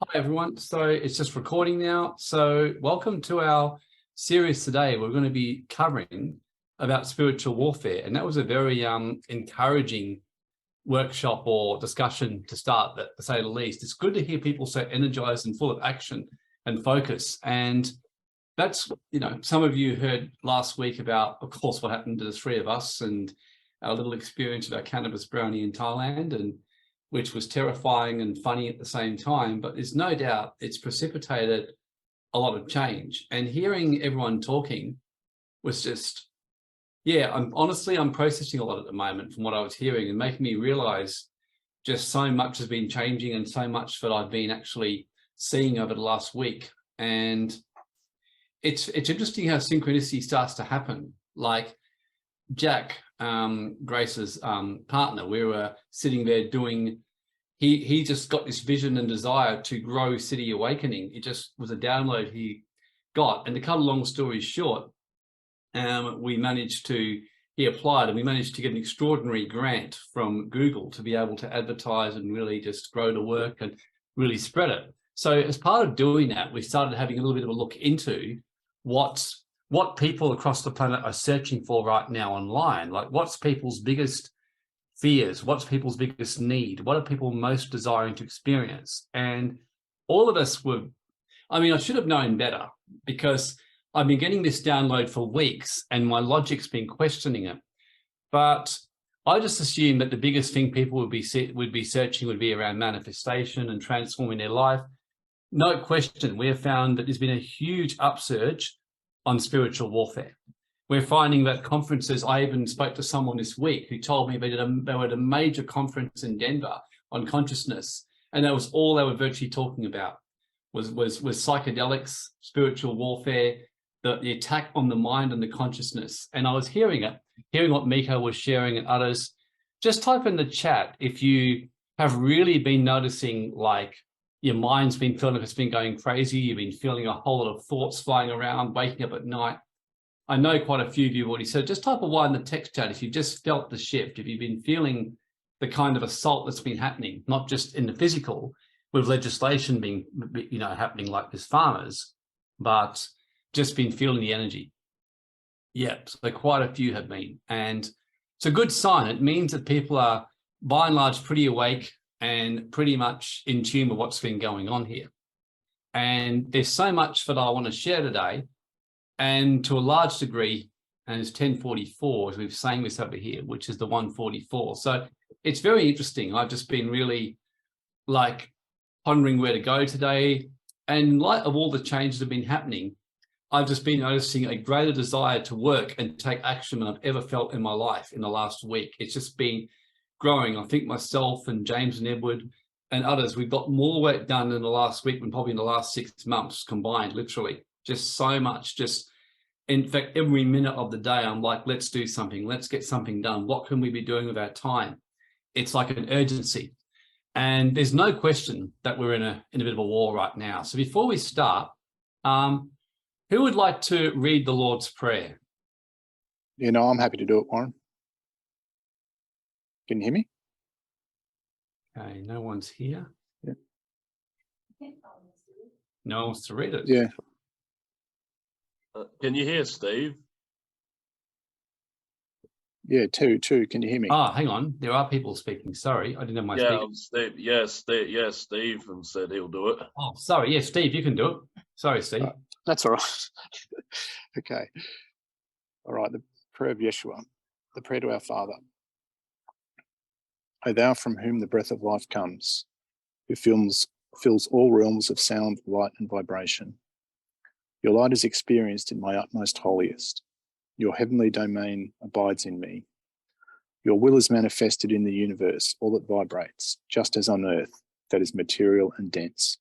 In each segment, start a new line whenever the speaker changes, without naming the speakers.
Hi, everyone. So it's just recording now. So welcome to our series today. We're going to be covering about spiritual warfare. And that was a very encouraging workshop or discussion to start, that, to say the least. It's good to hear people so energized and full of action and focus. And that's, some of you heard last week about, of course, what happened to the three of us and our little experience of our cannabis brownie in Thailand, and which was terrifying and funny at the same time. But there's no doubt it's precipitated a lot of change. And hearing everyone talking was just, I'm processing a lot at the moment from what I was hearing, and making me realize just so much has been changing and so much that I've been actually seeing over the last week. And it's interesting how synchronicity starts to happen. Like Jack, Grace's partner, we were sitting there doing, he just got this vision and desire to grow City Awakening. It just was a download he got. And to cut a long story short, he applied and we managed to get an extraordinary grant from Google to be able to advertise and really just grow the work and really spread it. So as part of doing that, we started having a little bit of a look into what people across the planet are searching for right now online. Like, what's people's biggest fears? What's people's biggest need? What are people most desiring to experience? And all of us I should have known better, because I've been getting this download for weeks and my logic's been questioning it. But I just assumed that the biggest thing people would be searching would be around manifestation and transforming their life. No question, we have found that there's been a huge upsurge on spiritual warfare. We're finding that conferences, I even spoke to someone this week who told me they were at a major conference in Denver on consciousness, and that was all they were virtually talking about was psychedelics, spiritual warfare, the attack on the mind and the consciousness. And I was hearing what Miko was sharing and others. Just type in the chat if you have really been noticing, like, your mind's been feeling like it's been going crazy. You've been feeling a whole lot of thoughts flying around, waking up at night. I know quite a few of you have already said, just type a Y in the text chat if you've just felt the shift, if you've been feeling the kind of assault that's been happening, not just in the physical, with legislation being, happening like this farmers, but just been feeling the energy. Yeah, so quite a few have been. And it's a good sign. It means that people are, by and large, pretty awake and pretty much in tune with what's been going on here. And there's so much that I want to share today. And to a large degree, and it's 10:44, as we've saying this over here, which is the 144. So it's very interesting. I've just been really pondering where to go today. And in light of all the changes that have been happening, I've just been noticing a greater desire to work and take action than I've ever felt in my life in the last week. It's just been growing. I think myself and James and Edward and others, we've got more work done in the last week than probably in the last 6 months combined, literally. Just so much. Just, in fact, every minute of the day, I'm like, let's do something. Let's get something done. What can we be doing with our time? It's like an urgency. And there's no question that we're in a bit of a war right now. So before we start, who would like to read the Lord's Prayer?
I'm happy to do it, Warren. Can you hear me?
Okay, no one's here.
Yeah.
No one wants to read it.
Yeah.
Can you hear Steve?
Yeah, two. Can you hear me?
Oh, hang on. There are people speaking. Sorry, I didn't have my speaker.
Steve. Yes, Stephen said he'll do it.
Oh, sorry. Yeah, Steve, you can do it. Sorry, Steve.
That's all right. Okay. All right. The prayer of Yeshua, the prayer to our Father. O thou from whom the breath of life comes, who fills all realms of sound, light, and vibration. Your light is experienced in my utmost holiest. Your heavenly domain abides in me. Your will is manifested in the universe, all that vibrates, just as on earth, that is material and dense.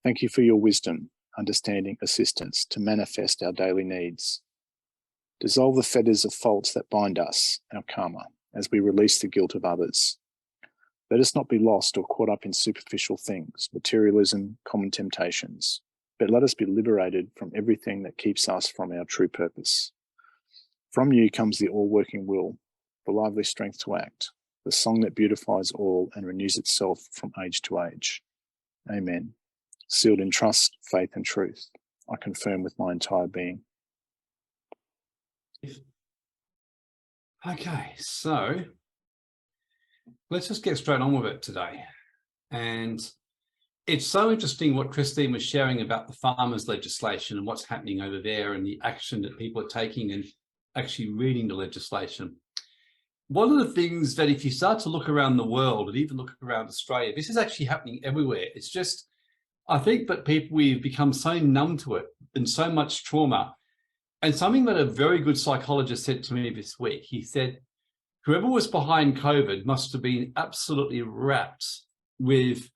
Thank you for your wisdom, understanding, assistance to manifest our daily needs. Dissolve the fetters of faults that bind us, our karma, as we release the guilt of others. Let us not be lost or caught up in superficial things, materialism, common temptations, but let us be liberated from everything that keeps us from our true purpose. From you comes the all-working will, the lively strength to act, the song that beautifies all and renews itself from age to age. Amen. Sealed in trust, faith, and truth, I confirm with my entire being.
Okay, so let's just get straight on with it today. And it's so interesting what Christine was sharing about the farmers' legislation and what's happening over there and the action that people are taking and actually reading the legislation. One of the things that if you start to look around the world and even look around Australia, this is actually happening everywhere. It's just, I think that we've become so numb to it and so much trauma. And something that a very good psychologist said to me this week, he said, whoever was behind COVID must have been absolutely wrapped with,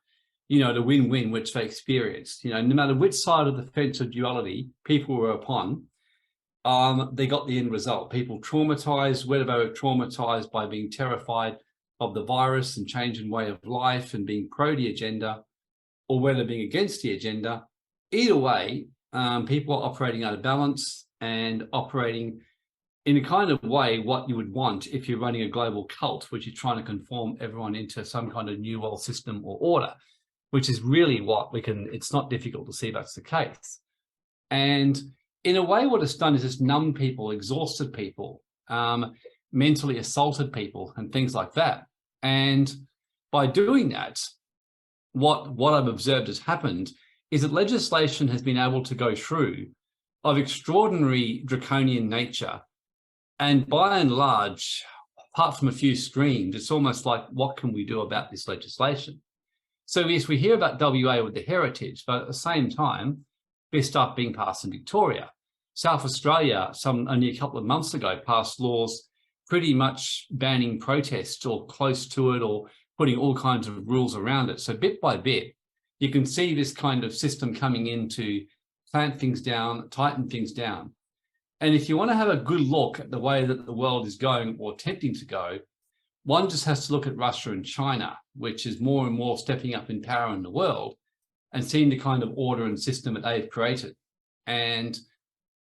the win-win which they experienced. No matter which side of the fence of duality people were upon, they got the end result. People traumatized, whether they were traumatized by being terrified of the virus and changing way of life and being pro the agenda, or whether being against the agenda. Either way, people are operating out of balance and operating in a kind of way what you would want if you're running a global cult, which is trying to conform everyone into some kind of new world system or order, which is really what it's not difficult to see that's the case. And in a way, what it's done is it's numbed people, exhausted people, mentally assaulted people and things like that. And by doing that, what I've observed has happened is that legislation has been able to go through of extraordinary draconian nature. And by and large, apart from a few screams, it's almost like, what can we do about this legislation? So yes, we hear about WA with the heritage, but at the same time, there's stuff being passed in Victoria. South Australia, only a couple of months ago, passed laws pretty much banning protests or close to it, or putting all kinds of rules around it. So bit by bit, you can see this kind of system coming in to clamp things down, tighten things down. And if you want to have a good look at the way that the world is going or attempting to go, one just has to look at Russia and China, which is more and more stepping up in power in the world and seeing the kind of order and system that they've created. And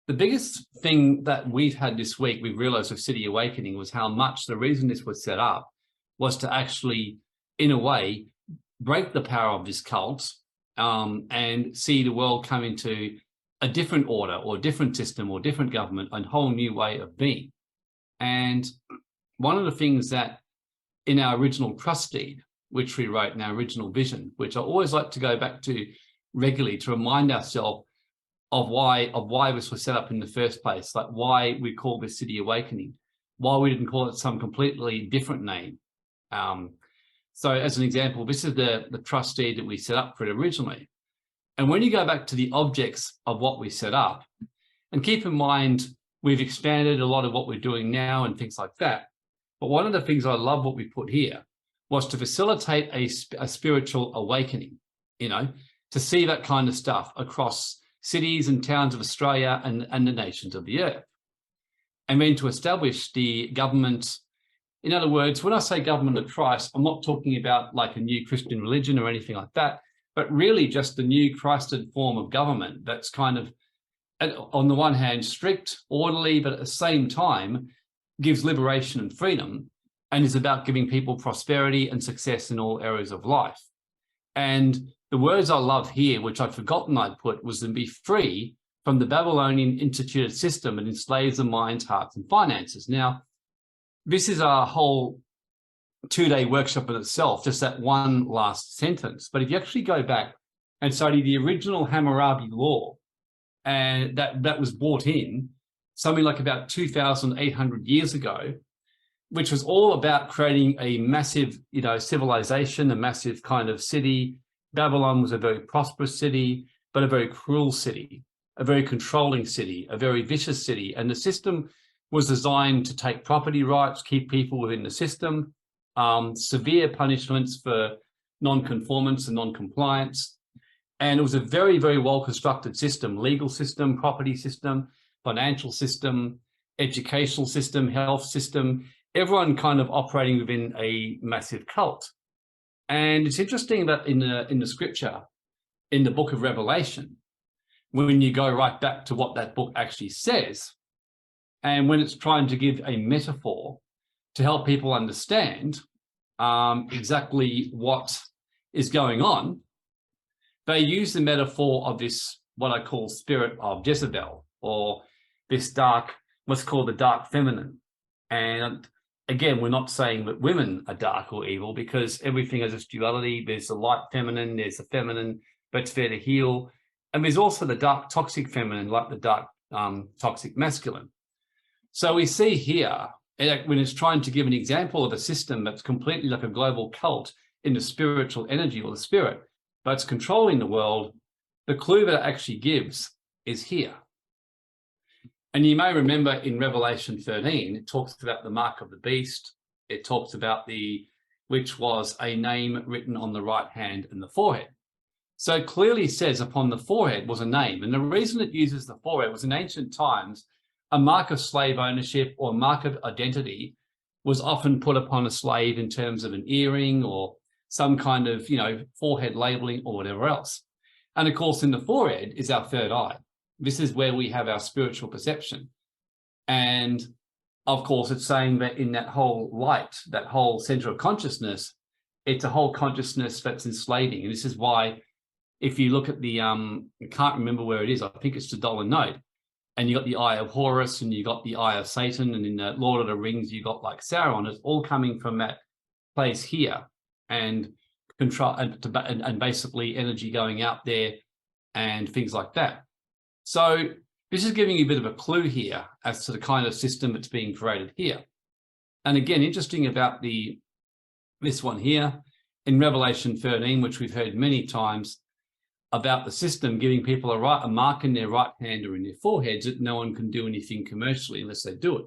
the biggest thing that we've had this week, we've realized with City Awakening, was how much the reason this was set up was to actually, in a way, break the power of this cult and see the world come into a different order or different system or different government, a whole new way of being. And one of the things that in our original trust deed, which we wrote in our original vision, which I always like to go back to regularly to remind ourselves of why this was set up in the first place, like why we call this City Awakening, why we didn't call it some completely different name. So as an example, this is the trust deed that we set up for it originally. And when you go back to the objects of what we set up, and keep in mind, we've expanded a lot of what we're doing now and things like that. But one of the things I love what we put here was to facilitate a spiritual awakening, to see that kind of stuff across cities and towns of Australia and the nations of the earth. And then to establish the government. In other words, when I say government of Christ, I'm not talking about like a new Christian religion or anything like that, but really just the new Christed form of government that's kind of, on the one hand, strict, orderly, but at the same time, gives liberation and freedom and is about giving people prosperity and success in all areas of life. And the words I love here, which I'd forgotten I'd put, was to be free from the Babylonian instituted system that enslaves the minds, hearts, and finances. Now, this is our whole 2-day workshop in itself, just that one last sentence. But if you actually go back and study the original Hammurabi law, and that was brought in something like about 2,800 years ago, which was all about creating a massive, civilization, a massive kind of city. Babylon was a very prosperous city, but a very cruel city, a very controlling city, a very vicious city. And the system was designed to take property rights, keep people within the system, severe punishments for non-conformance and non-compliance. And it was a very, very well-constructed system, legal system, property system, financial system, educational system, health system, everyone kind of operating within a massive cult. And it's interesting that in the scripture, in the book of Revelation, when you go right back to what that book actually says, and when it's trying to give a metaphor to help people understand exactly what is going on, they use the metaphor of this, what I call spirit of Jezebel, or this dark, what's called the dark feminine. And again, we're not saying that women are dark or evil, because everything has its duality. There's the light feminine, there's the feminine that's there to heal. And there's also the dark toxic feminine, like the dark toxic masculine. So we see here, when it's trying to give an example of a system that's completely like a global cult in the spiritual energy or the spirit, but it's controlling the world, the clue that it actually gives is here. And you may remember in Revelation 13, it talks about the mark of the beast. It talks about which was a name written on the right hand and the forehead. So it clearly says upon the forehead was a name. And the reason it uses the forehead was in ancient times, a mark of slave ownership or mark of identity was often put upon a slave in terms of an earring or some kind of, forehead labeling or whatever else. And of course, in the forehead is our third eye. This is where we have our spiritual perception. And of course, it's saying that in that whole light, that whole center of consciousness, it's a whole consciousness that's enslaving. And this is why, if you look at the, I can't remember where it is, I think it's the dollar note, and you got the eye of Horus and you got the eye of Satan, and in the Lord of the Rings, you got like Sauron. It's all coming from that place here, and control and basically energy going out there and things like that. So this is giving you a bit of a clue here as to the kind of system that's being created here. And again, interesting about this one here in Revelation 13, which we've heard many times, about the system giving people a mark in their right hand or in their foreheads that no one can do anything commercially unless they do it.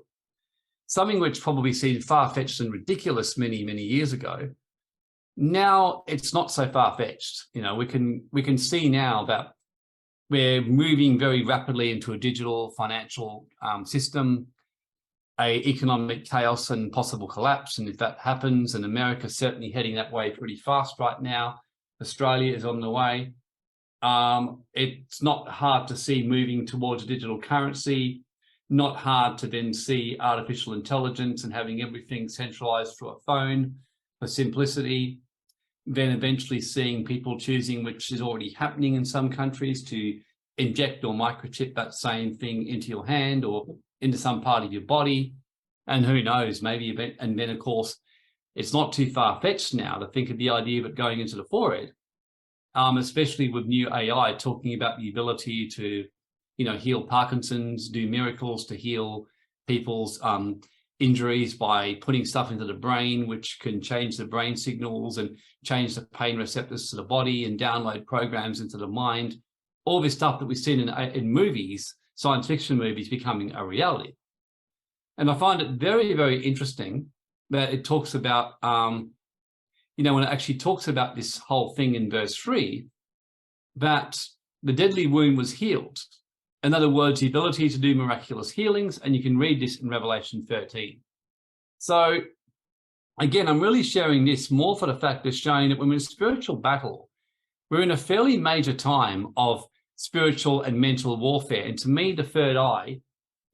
Something which probably seemed far-fetched and ridiculous many, many years ago. Now it's not so far-fetched. We can see now that we're moving very rapidly into a digital financial system, a economic chaos and possible collapse. And if that happens, and America's certainly heading that way pretty fast right now, Australia is on the way. It's not hard to see moving towards a digital currency, not hard to then see artificial intelligence and having everything centralized through a phone for simplicity, then eventually seeing people choosing, which is already happening in some countries, to inject or microchip that same thing into your hand or into some part of your body. And who knows, maybe, and then of course, it's not too far-fetched now to think of the idea of it going into the forehead, especially with new AI talking about the ability to, heal Parkinson's, do miracles to heal people's injuries by putting stuff into the brain, which can change the brain signals and change the pain receptors to the body and download programs into the mind. All this stuff that we've seen in movies, science fiction movies, becoming a reality. And I find it very, very interesting that it talks about, when it actually talks about this whole thing in verse 3, that the deadly wound was healed. In other words, the ability to do miraculous healings, and you can read this in Revelation 13. So again, I'm really sharing this more for the fact of showing that when we're in a spiritual battle, we're in a fairly major time of spiritual and mental warfare. And to me, the third eye,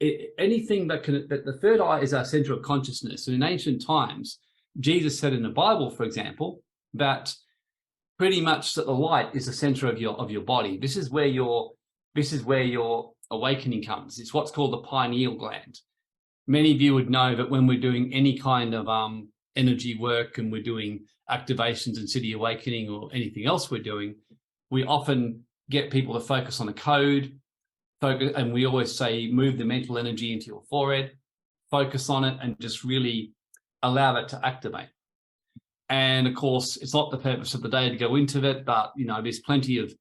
anything that the third eye is our center of consciousness. And in ancient times, Jesus said in the Bible, for example, that pretty much that the light is the center of your body. This is where your awakening comes. It's what's called the pineal gland. Many of you would know that when we're doing any kind of energy work and we're doing activations in City Awakening or anything else we're doing, we often get people to focus on a code, and we always say, move the mental energy into your forehead, focus on it, and just really allow that to activate. And of course, it's not the purpose of the day to go into it, but there's plenty of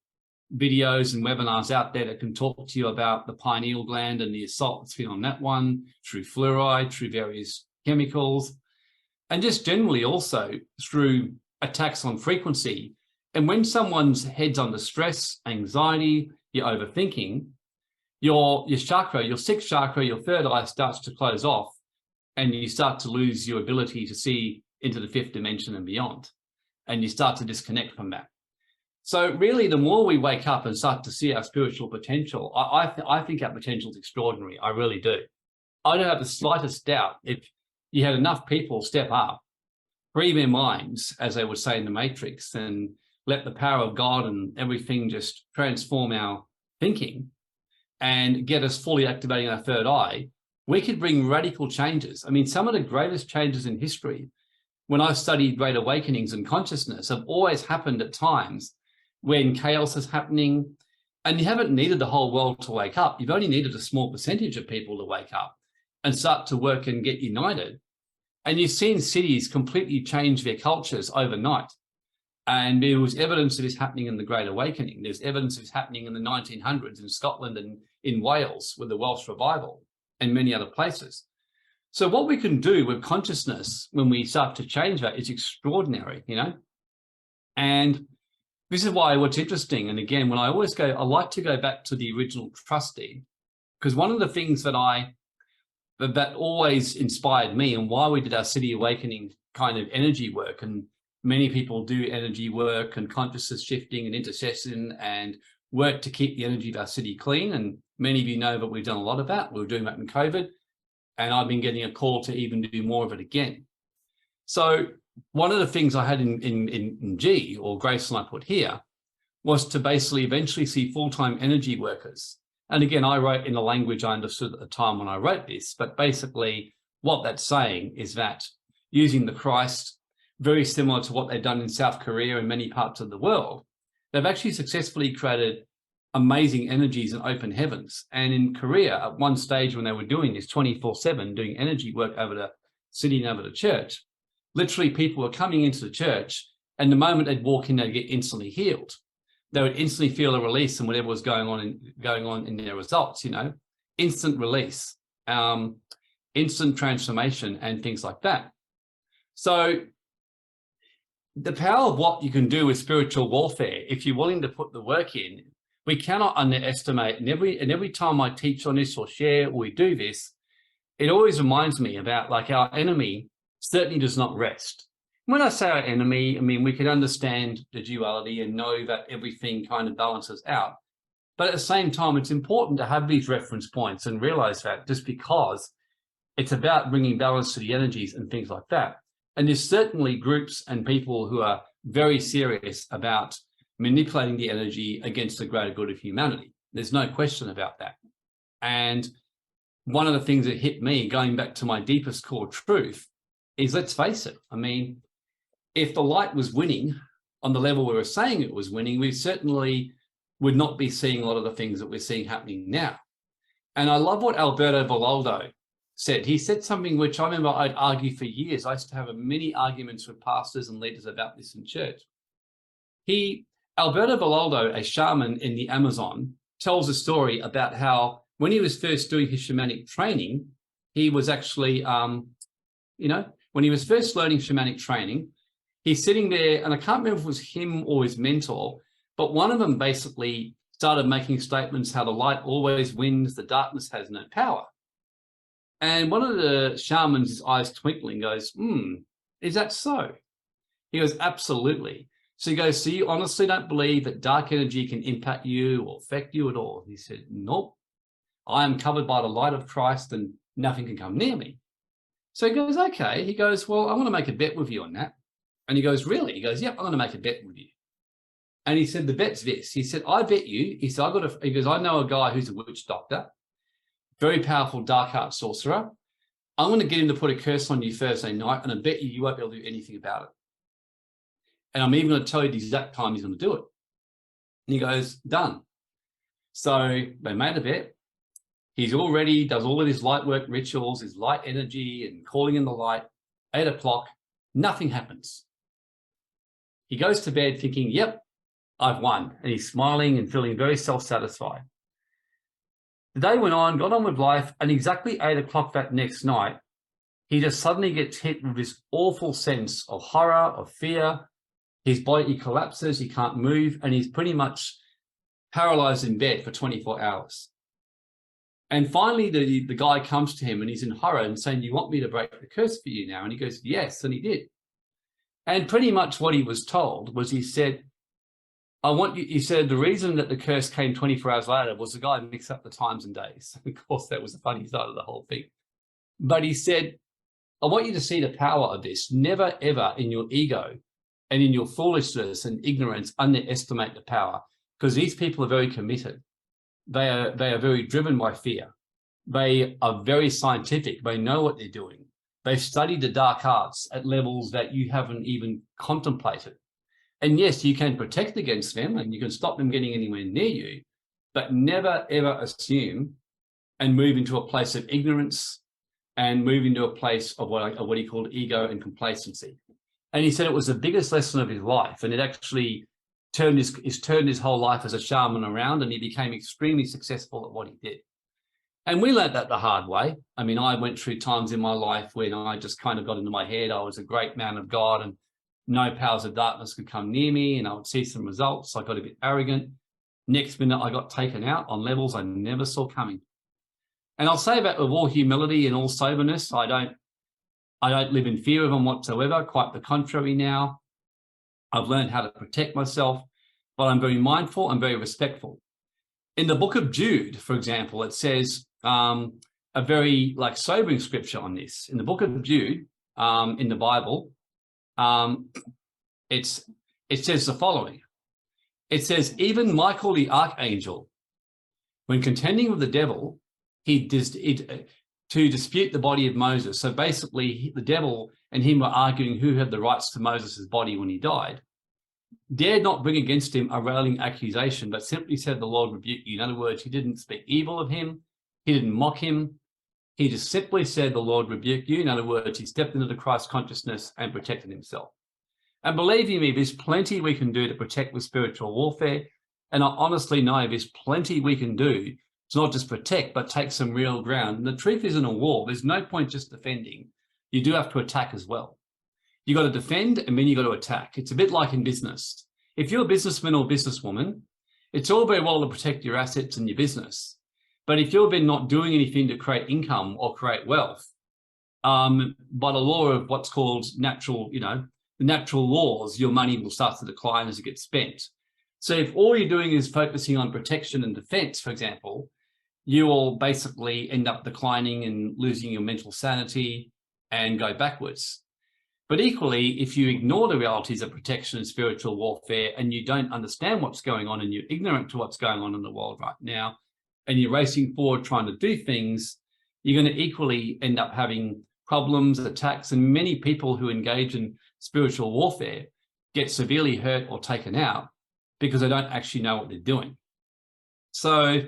videos and webinars out there that can talk to you about the pineal gland and the assault that's been on that one through fluoride, through various chemicals, and just generally also through attacks on frequency. And when someone's head's under stress, anxiety, you're overthinking, your chakra, your sixth chakra, your third eye starts to close off, and you start to lose your ability to see into the fifth dimension and beyond, and you start to disconnect from that. So really, the more we wake up and start to see our spiritual potential, I think our potential is extraordinary. I really do. I don't have the slightest doubt if you had enough people step up, free their minds, as they would say in the Matrix, and let the power of God and everything just transform our thinking and get us fully activating our third eye, we could bring radical changes. I mean, some of the greatest changes in history, when I've studied great awakenings and consciousness, have always happened at times when chaos is happening, and you haven't needed the whole world to wake up. You've only needed a small percentage of people to wake up and start to work and get united. And you've seen cities completely change their cultures overnight. And there was evidence of this happening in the Great Awakening. There's evidence of this happening in the 1900s in Scotland and in Wales with the Welsh Revival and many other places. So what we can do with consciousness when we start to change that is extraordinary, you know? And this is why what's interesting, and again, when I always go, I like to go back to the original trustee, because one of the things that always inspired me and why we did our City Awakening kind of energy work, and many people do energy work and consciousness shifting and intercession and work to keep the energy of our city clean. And many of you know that we've done a lot of that. We were doing that in COVID, and I've been getting a call to even do more of it again. So one of the things I had in G, or Grace and I put here, was to basically eventually see full-time energy workers. And again, I wrote in a language I understood at the time when I wrote this, but basically what that's saying is that using the Christ, very similar to what they've done in South Korea and many parts of the world, they've actually successfully created amazing energies and open heavens. And in Korea, at one stage when they were doing this 24/7, doing energy work over the city and over the church, literally people were coming into the church, and the moment they'd walk in, they'd get instantly healed. They would instantly feel a release in whatever was going on in their results, you know, instant release, instant transformation and things like that. So the power of what you can do with spiritual warfare, if you're willing to put the work in, we cannot underestimate. And every time I teach on this or share or we do this, it always reminds me about, like, our enemy certainly does not rest. When I say our enemy, I mean, we can understand the duality and know that everything kind of balances out. But at the same time, it's important to have these reference points and realize that, just because it's about bringing balance to the energies and things like that. And there's certainly groups and people who are very serious about manipulating the energy against the greater good of humanity. There's no question about that. And one of the things that hit me, going back to my deepest core truth, is, let's face it, I mean, if the light was winning on the level we were saying it was winning, we certainly would not be seeing a lot of the things that we're seeing happening now. And I love what Alberto Villoldo said. He said something which I remember I'd argue for years. I used to have many arguments with pastors and leaders about this in church. Alberto Villoldo, a shaman in the Amazon, tells a story about how when he was first doing his shamanic training, he was actually, when he was first learning shamanic training, he's sitting there, and I can't remember if it was him or his mentor, but one of them basically started making statements how the light always wins, the darkness has no power. And one of the shamans, his eyes twinkling, goes, is that so? He goes, absolutely. So he goes, so you honestly don't believe that dark energy can impact you or affect you at all? He said, nope. I am covered by the light of Christ and nothing can come near me. So he goes, okay. He goes, well, I want to make a bet with you on that. And he goes, really? He goes, yep, I'm going to make a bet with you. And he said, the bet's this. He said, I bet you. He said, he goes, I know a guy who's a witch doctor, very powerful dark art sorcerer. I'm going to get him to put a curse on you Thursday night, and I bet you won't be able to do anything about it. And I'm even going to tell you the exact time he's going to do it. And he goes, done. So they made a bet. He's already does all of his light work rituals, his light energy and calling in the light. 8 o'clock, nothing happens. He goes to bed thinking, yep, I've won. And he's smiling and feeling very self-satisfied. The day went on, got on with life, and exactly 8 o'clock that next night, he just suddenly gets hit with this awful sense of horror, of fear. His body collapses, he can't move, and he's pretty much paralyzed in bed for 24 hours. And finally, the guy comes to him and he's in horror and saying, you want me to break the curse for you now? And he goes, yes, and he did. And pretty much what he was told was, he said, he said the reason that the curse came 24 hours later was the guy mixed up the times and days. Of course, that was the funny side of the whole thing. But he said, I want you to see the power of this. Never, ever in your ego and in your foolishness and ignorance underestimate the power, because these people are very committed. They are very driven by fear. They are very scientific. They know what they're doing. They've studied the dark arts at levels that you haven't even contemplated. And yes, you can protect against them and you can stop them getting anywhere near you, but never, ever assume and move into a place of ignorance and move into a place of what he called ego and complacency. And he said it was the biggest lesson of his life, and it actually turned his whole life as a shaman around, and he became extremely successful at what he did. And we learned that the hard way. I mean, I went through times in my life when I just kind of got into my head. I was a great man of God and no powers of darkness could come near me, and I would see some results. I got a bit arrogant. Next minute, I got taken out on levels I never saw coming. And I'll say that with all humility and all soberness, I don't live in fear of them whatsoever. Quite the contrary now. I've learned how to protect myself, but I'm very mindful and very respectful. In the book of Jude, for example, it says a very sobering scripture on this. In the book of Jude, in the Bible, it says the following. It says, even Michael the archangel, when contending with the devil, to dispute the body of Moses. So basically, the devil and him were arguing who had the rights to Moses' body when he died. Dared not bring against him a railing accusation, but simply said, the Lord rebuke you. In other words, he didn't speak evil of him. He didn't mock him. He just simply said, the Lord rebuke you. In other words, he stepped into the Christ consciousness and protected himself. And believe you me, there's plenty we can do to protect with spiritual warfare. And I honestly know there's plenty we can do to not just protect, but take some real ground. And the truth is, in a war, there's no point just defending. You do have to attack as well. You got to defend and then you got to attack. It's a bit like in business. If you're a businessman or businesswoman, it's all very well to protect your assets and your business. But if you've been not doing anything to create income or create wealth, by the law of what's called natural, the natural laws, your money will start to decline as it gets spent. So if all you're doing is focusing on protection and defense, for example, you will basically end up declining and losing your mental sanity and go backwards. But equally, if you ignore the realities of protection and spiritual warfare and you don't understand what's going on and you're ignorant to what's going on in the world right now, and you're racing forward trying to do things, you're going to equally end up having problems, attacks, and many people who engage in spiritual warfare get severely hurt or taken out because they don't actually know what they're doing. So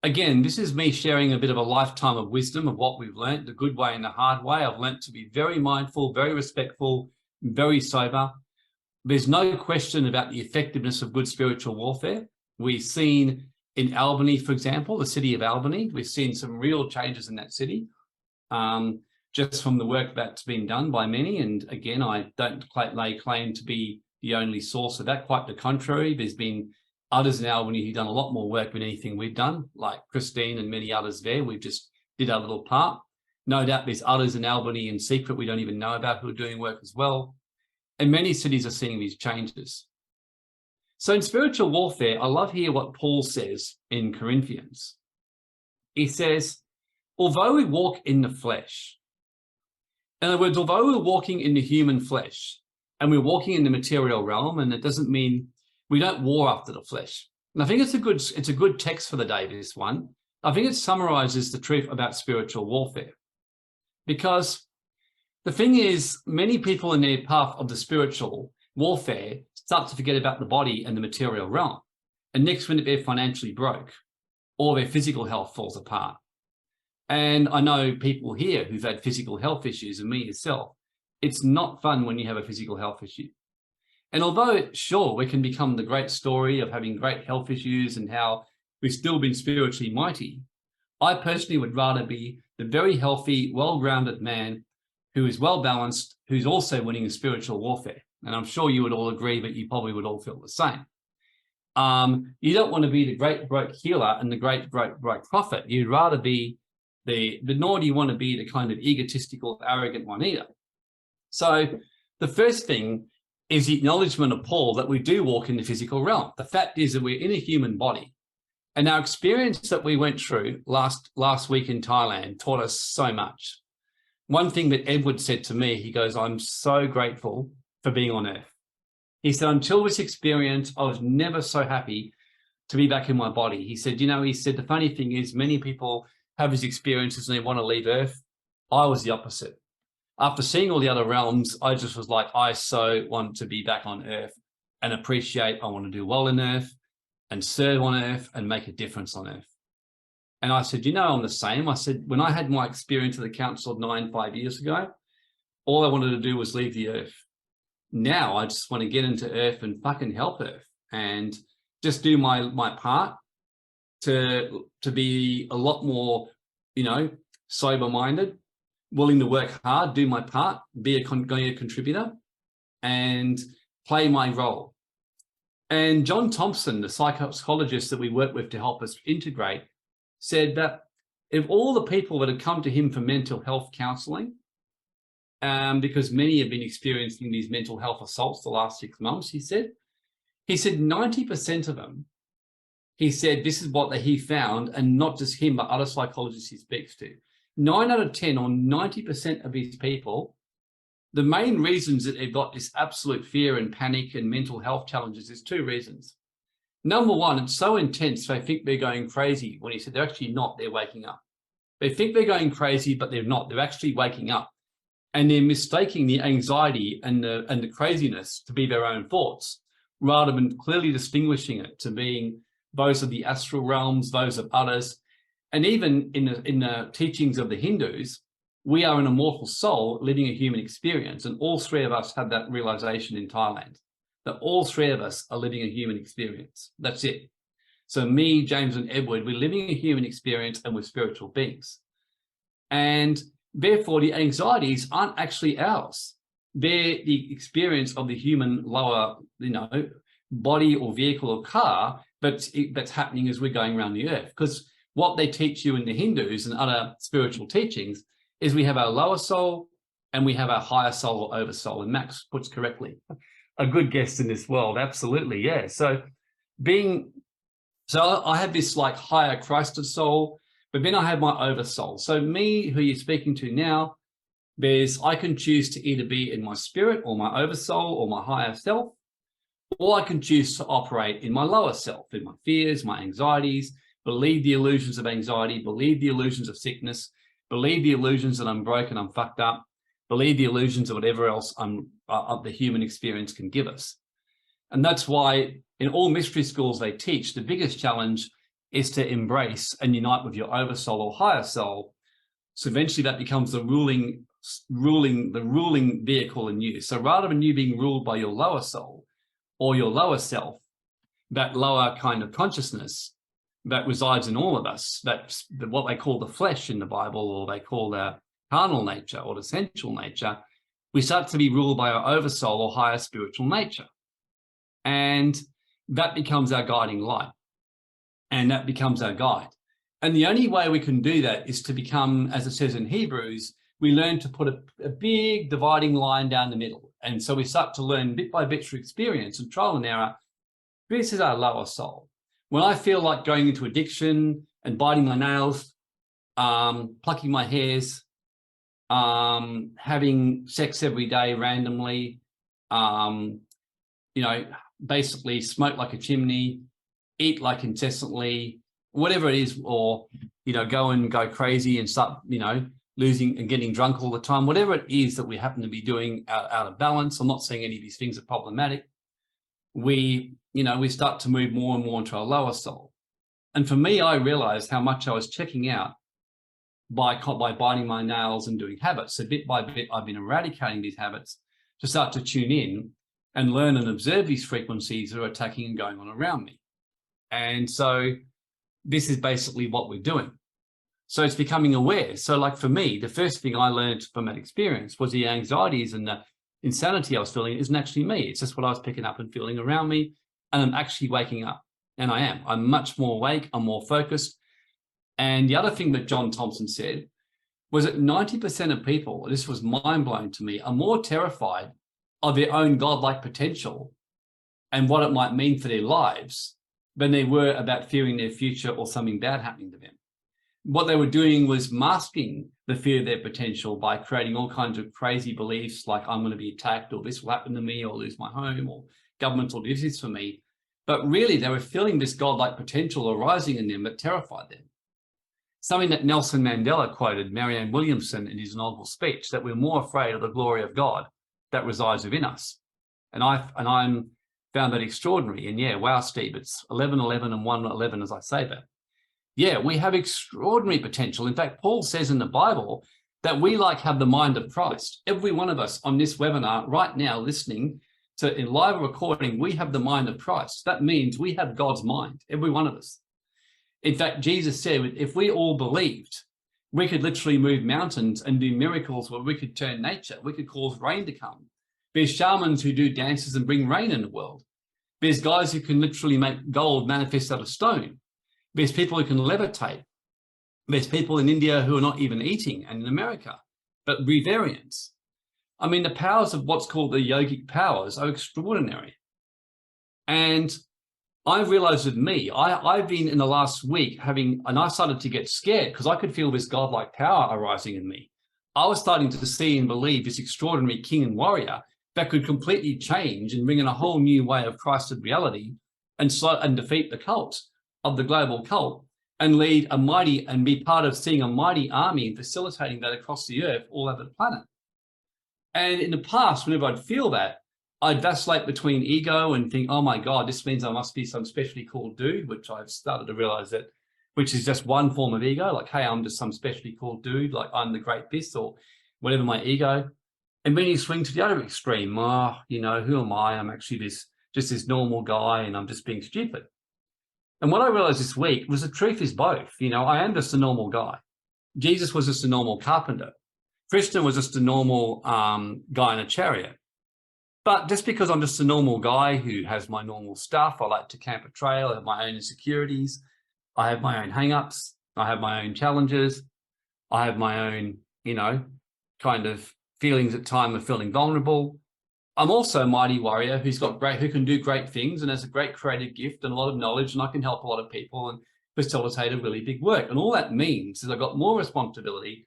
again, this is me sharing a bit of a lifetime of wisdom of what we've learned, the good way and the hard way. I've learned to be very mindful, very respectful, very sober. There's no question about the effectiveness of good spiritual warfare. We've seen in Albany, for example, the city of Albany, we've seen some real changes in that city, just from the work that's been done by many. And again, I don't lay claim to be the only source of that. Quite the contrary, there's been others in Albany who've done a lot more work than anything we've done, like Christine and many others there. We just did our little part. No doubt there's others in Albany in secret we don't even know about who are doing work as well. And many cities are seeing these changes. So in spiritual warfare, I love here what Paul says in Corinthians. He says, although we walk in the flesh, in other words, although we're walking in the human flesh and we're walking in the material realm, and it doesn't mean we don't war after the flesh. And I think it's a good text for the day, this one. I think it summarizes the truth about spiritual warfare. Because the thing is, many people in their path of the spiritual warfare start to forget about the body and the material realm. And next minute they're financially broke or their physical health falls apart. And I know people here who've had physical health issues, and me yourself. It's not fun when you have a physical health issue. And although, sure, we can become the great story of having great health issues and how we've still been spiritually mighty, I personally would rather be the very healthy, well-grounded man who is well-balanced, who's also winning in spiritual warfare. And I'm sure you would all agree, but you probably would all feel the same. You don't want to be the great broke healer and the great broke prophet. You'd rather be nor do you want to be the kind of egotistical, arrogant one either. So the first thing is the acknowledgement of Paul that we do walk in the physical realm. The fact is that we're in a human body. And our experience that we went through last week in Thailand taught us so much. One thing that Edward said to me, he goes, I'm so grateful for being on Earth. He said, until this experience, I was never so happy to be back in my body. He said, he said, the funny thing is many people have these experiences and they want to leave Earth. I was the opposite. After seeing all the other realms, I just was like, I so want to be back on Earth and appreciate, I want to do well in Earth and serve on Earth and make a difference on Earth. And I said, I'm the same. I said, when I had my experience at the Council of 5 years ago, all I wanted to do was leave the Earth. Now I just want to get into Earth and fucking help Earth and just do my part to be a lot more, sober-minded, willing to work hard, do my part, be a contributor, and play my role. And John Thompson, the psychologist that we work with to help us integrate, said that if all the people that had come to him for mental health counselling, because many have been experiencing these mental health assaults the last 6 months, he said 90% of them, he said this is what he found, and not just him, but other psychologists he speaks to. 9 out of 10 or 90% of these people, the main reasons that they've got this absolute fear and panic and mental health challenges is 2 reasons. Number one, it's so intense they think they're going crazy, when he said they're actually not, they're waking up. They think they're going crazy, but they're not. They're actually waking up. And they're mistaking the anxiety and the craziness to be their own thoughts, rather than clearly distinguishing it to being those of the astral realms, those of others. And even in the teachings of the Hindus, we are an immortal soul living a human experience. And all 3 of us had that realization in Thailand, that all 3 of us are living a human experience. That's it. So me, James, and Edward, we're living a human experience and we're spiritual beings. And therefore, the anxieties aren't actually ours. They're the experience of the human lower, body or vehicle or car that's happening as we're going around the Earth. Because what they teach you in the Hindus and other spiritual teachings is we have our lower soul and we have our higher soul or oversoul. And Max puts correctly, a good guest in this world. Absolutely, yeah. So I have this like higher Christed soul, but then I have my oversoul. So me, who you're speaking to now, I can choose to either be in my spirit or my oversoul or my higher self, or I can choose to operate in my lower self, in my fears, my anxieties, believe the illusions of anxiety, believe the illusions of sickness, believe the illusions that I'm broken, I'm fucked up, believe the illusions of whatever else the human experience can give us. And that's why in all mystery schools they teach, the biggest challenge is to embrace and unite with your oversoul or higher soul. So eventually that becomes the ruling vehicle in you. So rather than you being ruled by your lower soul or your lower self, that lower kind of consciousness that resides in all of us, that's what they call the flesh in the Bible, or they call the carnal nature or the sensual nature, we start to be ruled by our oversoul or higher spiritual nature. And that becomes our guiding light. And that becomes our guide. And the only way we can do that is to become, as it says in Hebrews, we learn to put a big dividing line down the middle. And so we start to learn bit by bit through experience and trial and error. This is our lower soul. When I feel like going into addiction and biting my nails, plucking my hairs, having sex every day randomly, basically smoke like a chimney, eat like incessantly, whatever it is, or, go crazy and start, losing and getting drunk all the time, whatever it is that we happen to be doing out of balance. I'm not saying any of these things are problematic. We start to move more and more into our lower soul. And for me, I realized how much I was checking out by biting my nails and doing habits. So bit by bit, I've been eradicating these habits to start to tune in and learn and observe these frequencies that are attacking and going on around me. And so this is basically what we're doing. So it's becoming aware. So like for me, the first thing I learned from that experience was the anxieties and the insanity I was feeling isn't actually me. It's just what I was picking up and feeling around me. And I'm actually waking up. And I am. I'm much more awake. I'm more focused. And the other thing that John Thompson said was that 90% of people, this was mind-blowing to me, are more terrified of their own godlike potential and what it might mean for their lives than they were about fearing their future or something bad happening to them. what they were doing was masking the fear of their potential by creating all kinds of crazy beliefs like I'm going to be attacked, or this will happen to me, or lose my home, or government will do this for me. But really, they were feeling this godlike potential arising in them that terrified them. Something that Nelson Mandela quoted Marianne Williamson in his inaugural speech, that we're more afraid of the glory of God that resides within us. And I'm found that extraordinary. And yeah, wow, Steve, it's 11:11 and 1:11 as I say that. Yeah, we have extraordinary potential. In fact, Paul says in the Bible that we have the mind of Christ. Every one of us on this webinar right now listening to a live recording, we have the mind of Christ. That means we have God's mind, every one of us. In fact, Jesus said, if we all believed, we could literally move mountains and do miracles where we could turn nature. We could cause rain to come. There's shamans who do dances and bring rain in the world. There's guys who can literally make gold manifest out of stone. There's people who can levitate. There's people in India who are not even eating, and in America, but breatharians. I mean, the powers of what's called the yogic powers are extraordinary. And I realized with me, I've been in the last week and I started to get scared because I could feel this godlike power arising in me. I was starting to see and believe this extraordinary king and warrior that could completely change and bring in a whole new way of Christed reality and defeat the cult of the global cult and lead a mighty and be part of seeing a mighty army and facilitating that across the earth all over the planet. And in the past, whenever I'd feel that, I'd vacillate between ego and think, oh my God, this means I must be some specially called dude, which I've started to realize that, which is just one form of ego. Like, hey, I'm just some specially called dude, like I'm the great this or whatever my ego. And then you swing to the other extreme. Who am I? I'm actually just this normal guy and I'm just being stupid. And what I realized this week was the truth is both. I am just a normal guy. Jesus was just a normal carpenter. Krishna was just a normal guy in a chariot. But just because I'm just a normal guy who has my normal stuff, I like to camp a trail, I have my own insecurities, I have my own hang-ups, I have my own challenges, I have my own, kind of feelings at time of feeling vulnerable. I'm also a mighty warrior who can do great things and has a great creative gift and a lot of knowledge, and I can help a lot of people and facilitate a really big work. And all that means is I've got more responsibility,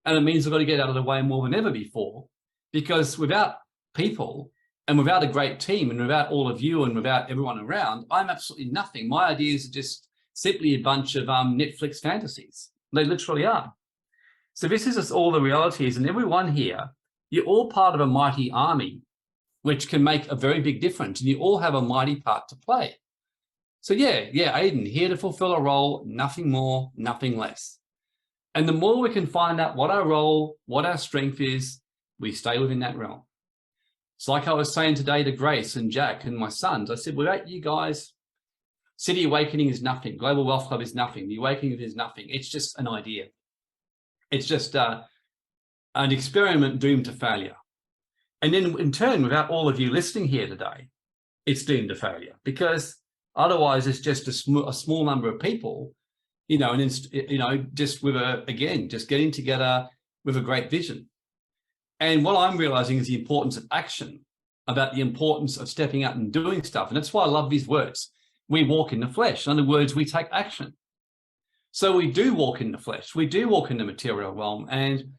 and it means I've got to get out of the way more than ever before, because without people and without a great team and without all of you and without everyone around, I'm absolutely nothing. My ideas are just simply a bunch of Netflix fantasies. They literally are. So this is just all the realities, and everyone here, you're all part of a mighty army, which can make a very big difference, and you all have a mighty part to play. So yeah, Aidan, here to fulfill a role, nothing more, nothing less. And the more we can find out what our role, what our strength is, we stay within that realm. It's like I was saying today to Grace and Jack and my sons. I said, without you guys, City Awakening is nothing. Global Wealth Club is nothing. The Awakening is nothing. It's just an idea. It's just an experiment doomed to failure. And then in turn, without all of you listening here today, it's doomed to failure, because otherwise it's just a small number of people, just just getting together with a great vision. And what I'm realizing is the importance of action, about the importance of stepping out and doing stuff. And that's why I love these words. We walk in the flesh. In other words, we take action. So we do walk in the flesh. We do walk in the material realm. And,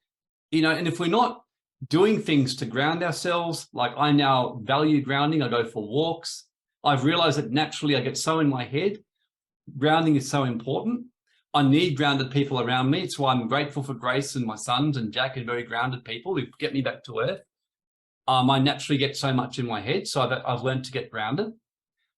and if we're not doing things to ground ourselves, like I now value grounding, I go for walks. I've realized that naturally I get so in my head. Grounding is so important. I need grounded people around me. It's why I'm grateful for Grace and my sons and Jack and very grounded people who get me back to earth. I naturally get so much in my head, so I've learned to get grounded.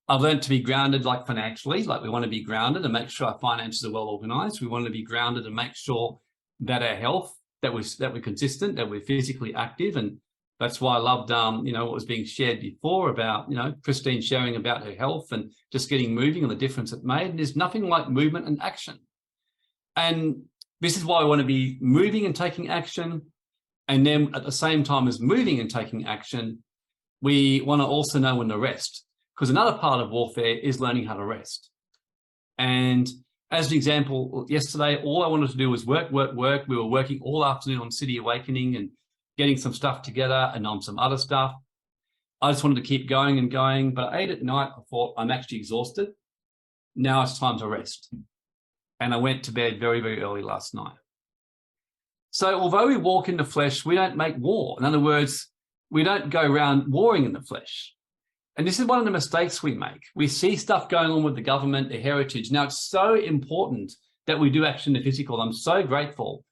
I've learned to be grounded financially, we want to be grounded and make sure our finances are well organized. We want to be grounded and make sure that our health, that we're consistent, that we're physically active. And that's why I loved, what was being shared before about, Christine sharing about her health and just getting moving and the difference it made. And there's nothing like movement and action. And this is why I want to be moving and taking action. And then at the same time as moving and taking action, we want to also know when to rest, because another part of warfare is learning how to rest. And as an example, yesterday, all I wanted to do was work. We were working all afternoon on City Awakening and getting some stuff together and on some other stuff. I just wanted to keep going and going, but at 8 at night, I thought, I'm actually exhausted. Now it's time to rest. and I went to bed very, very early last night. So although we walk in the flesh, we don't make war. In other words, we don't go around warring in the flesh. And this is one of the mistakes we make. We see stuff going on with the government, the heritage. Now, it's so important that we do action in the physical. I'm so grateful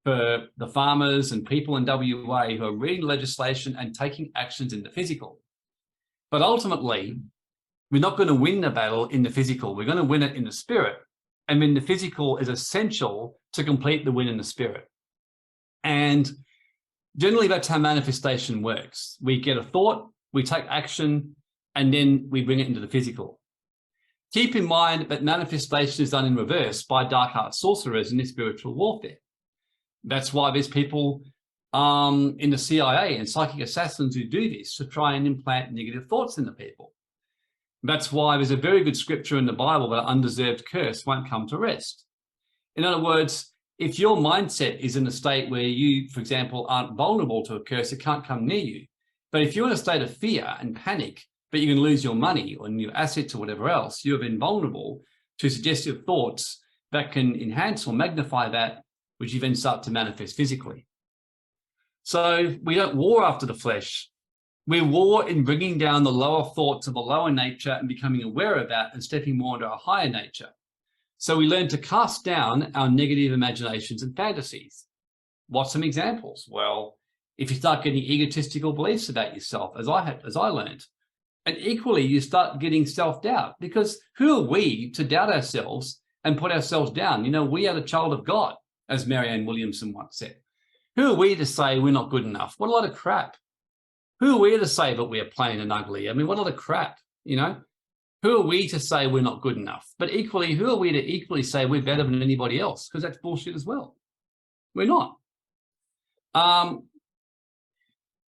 for the farmers and people in WA who are reading legislation and taking actions in the physical. But ultimately, we're not going to win the battle in the physical. We're going to win it in the spirit. And then the physical is essential to complete the win in the spirit. And generally, that's how manifestation works. We get a thought, we take action, and then we bring it into the physical. Keep in mind that manifestation is done in reverse by dark art sorcerers in this spiritual warfare. That's why there's people in the CIA and psychic assassins who do this to try and implant negative thoughts in the people. That's why there's a very good scripture in the Bible that undeserved curse won't come to rest. In other words, if your mindset is in a state where you, for example, aren't vulnerable to a curse, it can't come near you. But if you're in a state of fear and panic, but you can lose your money or your assets or whatever else, you have been vulnerable to suggestive thoughts that can enhance or magnify that, which you then start to manifest physically. So we don't war after the flesh. We war in bringing down the lower thoughts of a lower nature and becoming aware of that and stepping more into a higher nature. So we learn to cast down our negative imaginations and fantasies. What's some examples? Well, if you start getting egotistical beliefs about yourself, as I learned, and equally you start getting self-doubt, because who are we to doubt ourselves and put ourselves down? You know, we are the child of God, as Marianne Williamson once said. Who are we to say we're not good enough? What a lot of crap. Who are we to say that we are plain and ugly? I mean, what a lot of crap, you know? Who are we to say we're not good enough? But equally, who are we to equally say we're better than anybody else? Because that's bullshit as well. We're not.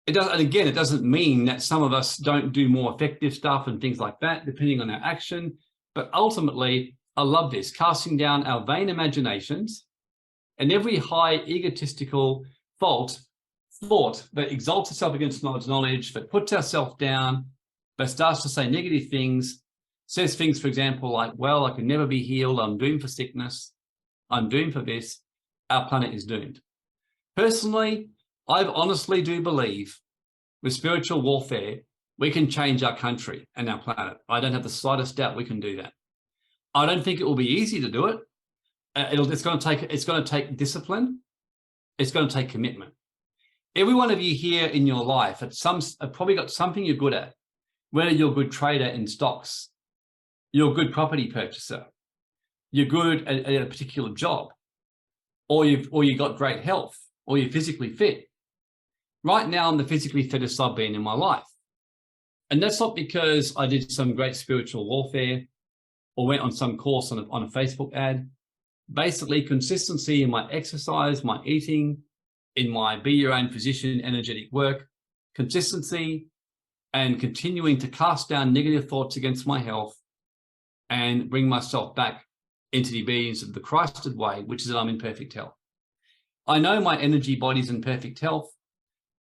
It doesn't mean that some of us don't do more effective stuff and things like that, depending on our action. But ultimately, I love this, casting down our vain imaginations and every high egotistical thought that exalts itself against knowledge, that puts ourselves down, that starts to say negative things, says things, for example, like, well, I can never be healed. I'm doomed for sickness. I'm doomed for this. Our planet is doomed. Personally, I honestly do believe with spiritual warfare, we can change our country and our planet. I don't have the slightest doubt we can do that. I don't think it will be easy to do it. It's going to take discipline. It's going to take commitment. Every one of you here in your life have probably got something you're good at, whether you're a good trader in stocks, you're a good property purchaser, you're good at a particular job, or you've got great health, or you're physically fit. Right now, I'm the physically fittest I've been in my life. And that's not because I did some great spiritual warfare or went on some course on a Facebook ad. Basically, consistency in my exercise, my eating, in my be your own physician energetic work, consistency, and continuing to cast down negative thoughts against my health and bring myself back into the obedience of the Christed way, which is that I'm in perfect health. I know my energy body's in perfect health,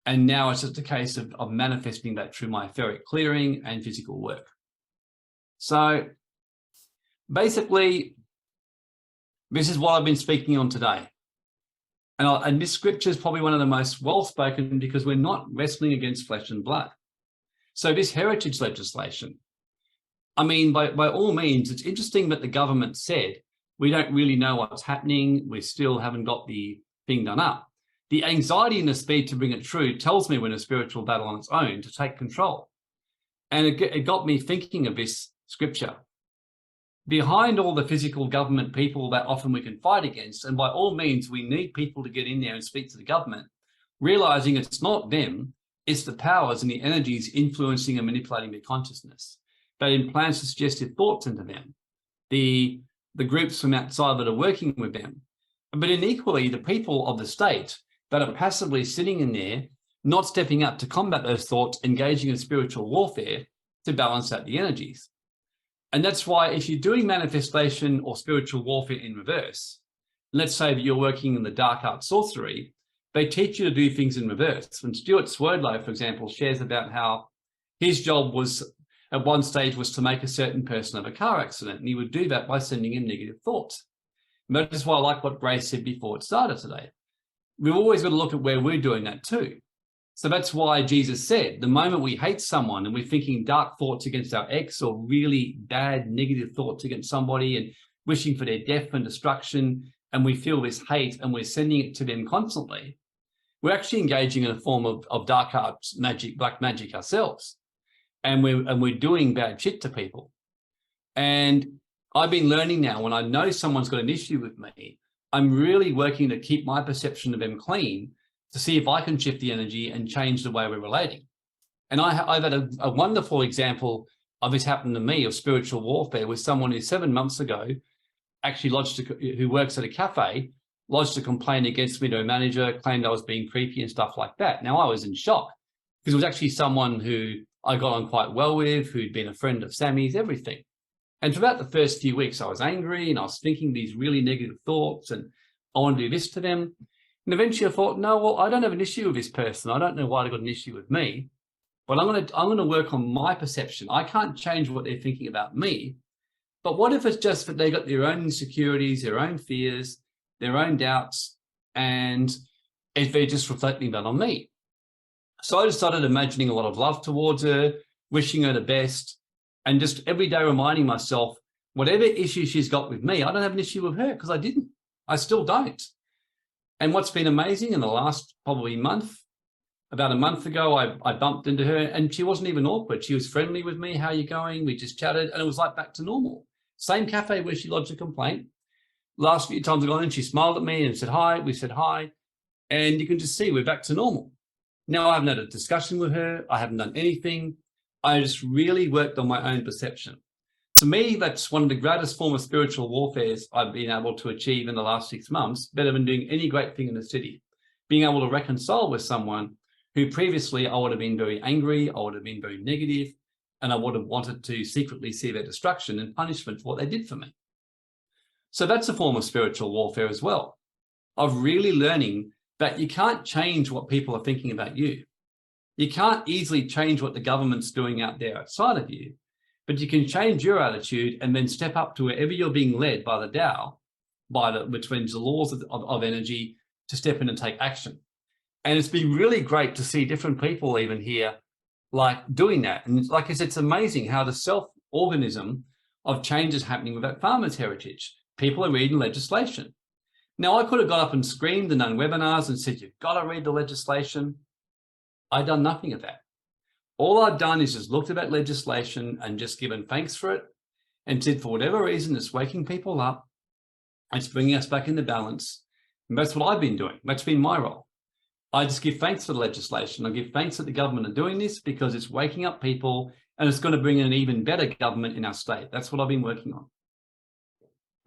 and now it's just a case of manifesting that through my etheric clearing and physical work. So basically, this is what I've been speaking on today. And this scripture is probably one of the most well-spoken because we're not wrestling against flesh and blood. So this heritage legislation, I mean, by all means, it's interesting that the government said, we don't really know what's happening. We still haven't got the thing done up. The anxiety and the speed to bring it true tells me we're in a spiritual battle on its own to take control. And it got me thinking of this scripture. Behind all the physical government people that often we can fight against, and by all means, we need people to get in there and speak to the government, realizing it's not them, it's the powers and the energies influencing and manipulating their consciousness that implants the suggestive thoughts into them, the groups from outside that are working with them, but in equally the people of the state that are passively sitting in there, not stepping up to combat those thoughts, engaging in spiritual warfare to balance out the energies. And that's why if you're doing manifestation or spiritual warfare in reverse, let's say that you're working in the dark art sorcery, they teach you to do things in reverse. And Stuart Swerdlow, for example, shares about how his job was at one stage was to make a certain person have a car accident. And he would do that by sending him negative thoughts. That is why I like what Grace said before it started today. We've always got to look at where we're doing that too. So that's why Jesus said, the moment we hate someone and we're thinking dark thoughts against our ex or really bad negative thoughts against somebody and wishing for their death and destruction, and we feel this hate and we're sending it to them constantly, we're actually engaging in a form of dark arts magic, black magic ourselves. And we're doing bad shit to people. And I've been learning now, when I know someone's got an issue with me, I'm really working to keep my perception of them clean to see if I can shift the energy and change the way we're relating. And I've had a wonderful example of this happened to me, of spiritual warfare, with someone who 7 months ago actually who works at a cafe, lodged a complaint against me to a manager, claimed I was being creepy and stuff like that. Now I was in shock because it was actually someone who I got on quite well with, who'd been a friend of Sammy's, everything. And for about the first few weeks, I was angry and I was thinking these really negative thoughts and I want to do this to them. And eventually I thought, no, well, I don't have an issue with this person. I don't know why they got an issue with me, but I'm going to work on my perception. I can't change what they're thinking about me. But what if it's just that they got their own insecurities, their own fears, their own doubts, and if they're just reflecting that on me? So I just started imagining a lot of love towards her, wishing her the best, and just every day reminding myself, whatever issue she's got with me, I don't have an issue with her because I didn't. I still don't. And what's been amazing in the last probably month, about a month ago, I bumped into her and she wasn't even awkward. She was friendly with me. How are you going? We just chatted and it was like back to normal. Same cafe where she lodged a complaint. Last few times I got in, she smiled at me and said hi. We said hi. And you can just see we're back to normal. Now I haven't had a discussion with her. I haven't done anything. I just really worked on my own perception. To me, that's one of the greatest form of spiritual warfare I've been able to achieve in the last 6 months, better than doing any great thing in the city. Being able to reconcile with someone who previously I would have been very angry, I would have been very negative, and I would have wanted to secretly see their destruction and punishment for what they did for me. So that's a form of spiritual warfare as well, of really learning that you can't change what people are thinking about you. You can't easily change what the government's doing out there outside of you, but you can change your attitude and then step up to wherever you're being led by the Tao, which means the laws of energy, to step in and take action. And it's been really great to see different people even here like doing that. And like I said, it's amazing how the self-organism of change is happening with that farmer's heritage. People are reading legislation. Now, I could have got up and screamed and done webinars and said, you've got to read the legislation. I've done nothing of that. All I've done is just looked at that legislation and just given thanks for it and said, for whatever reason, it's waking people up. It's bringing us back into balance. And that's what I've been doing. That's been my role. I just give thanks for the legislation. I give thanks that the government are doing this because it's waking up people and it's going to bring in an even better government in our state. That's what I've been working on.